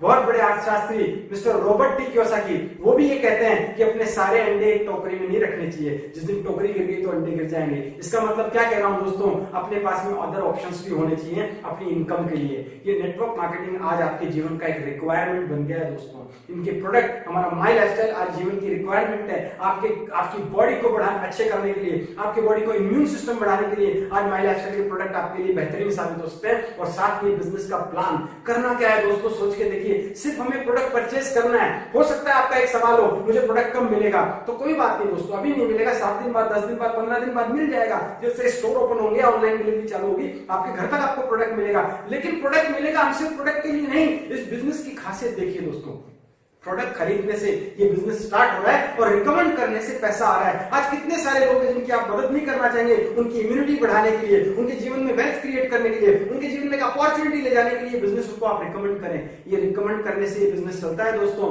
बहुत बड़े अर्थशास्त्री मिस्टर रॉबर्ट टी कियोसाकी, वो भी ये कहते हैं कि अपने सारे अंडे एक टोकरी में नहीं रखने चाहिए, जिस दिन टोकरी गिर गई तो अंडे गिर जाएंगे। इसका मतलब क्या कह रहा हूं दोस्तों, अपने पास में अदर ऑप्शंस भी होने चाहिए अपनी इनकम के लिए। ये नेटवर्क मार्केटिंग आज आपके जीवन का एक रिक्वायरमेंट बन गया है दोस्तों। इनके प्रोडक्ट, हमारा माई लाइफस्टाइल आज जीवन की रिक्वायरमेंट है। आपकी बॉडी को बढ़ाने अच्छे करने के लिए, आपकी बॉडी को इम्यून सिस्टम बढ़ाने के लिए आज माई लाइफस्टाइल के प्रोडक्ट आपके लिए बेहतरीन साबित हो सकते हैं। और साथ में बिजनेस का प्लान करना क्या है दोस्तों, सोच के देखिए। सिर्फ हमें प्रोडक्ट परचेज करना है। हो सकता है आपका एक सवाल हो, मुझे प्रोडक्ट कब मिलेगा, तो कोई बात नहीं दोस्तों, अभी नहीं मिलेगा, 7 दिन बाद, 10 दिन बाद, 15 दिन बाद मिल जाएगा। जैसे स्टोर ओपन होंगे, ऑनलाइन डिलीवरी चालू होगी, आपके घर तक आपको प्रोडक्ट मिलेगा। लेकिन प्रोडक्ट मिलेगा हम सिर्फ प्रोडक्ट के लिए नहीं। इस बिजनेस की खासियत देखिए दोस्तों, प्रोडक्ट खरीदने से ये बिजनेस स्टार्ट हो रहा है और रिकमेंड करने से पैसा आ रहा है। आज कितने सारे लोग हैं जिनकी आप मदद नहीं करना चाहेंगे, उनकी इम्यूनिटी बढ़ाने के लिए, उनके जीवन में वेल्थ क्रिएट करने के लिए, उनके जीवन में एक अपॉर्चुनिटी ले जाने के लिए बिजनेस को आप रिकमेंड करें। ये रिकमेंड करने से ये बिजनेस चलता है दोस्तों।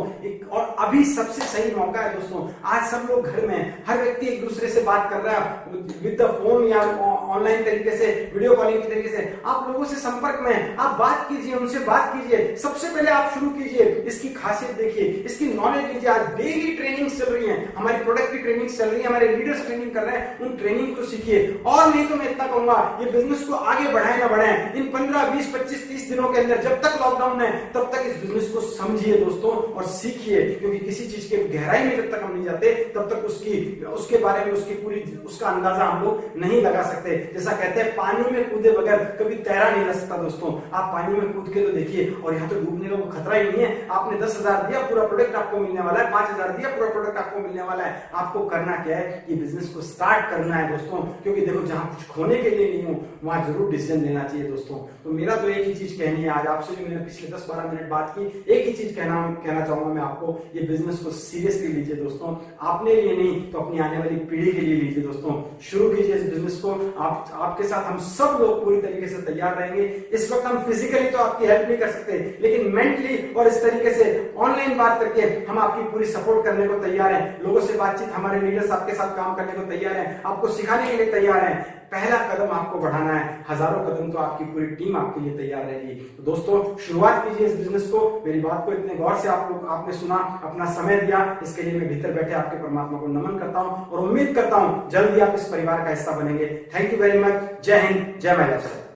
और अभी सबसे सही मौका है दोस्तों, आज सब लोग घर में, हर व्यक्ति एक दूसरे से बात कर रहा है विद द फोन या ऑनलाइन तरीके से, वीडियो कॉलिंग के तरीके से। आप लोगों से संपर्क में, आप बात कीजिए, उनसे बात कीजिए। सबसे पहले आप शुरू कीजिए, इसकी खासियत देखिए, इसकी नॉलेज लीजिए। आज डेली ट्रेनिंग चल रही है, हमारी प्रोडक्ट की ट्रेनिंग चल रही है, हमारे लीडर्स ट्रेनिंग कर रहे हैं, उन ट्रेनिंग को सीखिए। और नहीं तो मैं इतना कहूंगा, ये बिजनेस को आगे बढ़ाए ना बढ़ाए, इन 15, 20, 25, 30 दिनों के अंदर, जब तक लॉकडाउन है तब तक इस बिजनेस को समझिए दोस्तों और सीखिए। क्योंकि किसी चीज के गहराई में जब तक हम नहीं जाते तब तक उसके बारे में उसका अंदाजा हम लोग नहीं लगा सकते। जैसा कहते हैं, पानी में कूदे बगैर कभी तैरा नहीं जा सकता दोस्तों। आप पानी में कूद के तो देखिए, और यहाँ तो डूबने का खतरा ही नहीं है। आपने 10,000 दिया, पूरा प्रोडक्ट आपको मिलने वाला है, 5,000 दिया, पूरा प्रोडक्ट आपको मिलने वाला है। आपको करना क्या है, ये बिजनेस को स्टार्ट करना है दोस्तों। क्योंकि देखो, जहां कुछ खोने के लिए नहीं हो वहां जरूर डिसीजन लेना चाहिए दोस्तों। तो मेरा तो एक ही चीज कहनी है आज आपसे, जो मैंने पिछले 10-12 मिनट बात की, एक ही चीज कहना चाहूंगा मैं आपको, ये बिजनेस को सीरियसली लीजिए दोस्तों। आपने लिए नहीं तो अपनी आने वाली पीढ़ी के लिए लीजिए दोस्तों। शुरू कीजिए इस बिजनेस को। आपके साथ हम सब लोग पूरी तरीके से तैयार रहेंगे। इस वक्त हम फिजिकली तो आपकी हेल्प नहीं कर सकते, लेकिन मेंटली और इस तरीके से ऑनलाइन बात करके हम आपकी पूरी सपोर्ट करने को तैयार हैं। लोगों से बातचीत, हमारे लीडर्स आपके साथ काम करने को तैयार हैं, आपको सिखाने के लिए तैयार हैं। पहला कदम आपको बढ़ाना है, हजारों कदम तो आपकी पूरी टीम आपके लिए तैयार रहेगी। तो दोस्तों, शुरुआत कीजिए इस बिजनेस को। मेरी बात को इतने गौर से आपने सुना, अपना समय दिया, इसके लिए मैं भीतर बैठे आपके परमात्मा को नमन करता हूं और उम्मीद करता हूं जल्दी आप इस परिवार का हिस्सा बनेंगे। Thank you very much. जय हिंद, जय माय लाइफस्टाइल।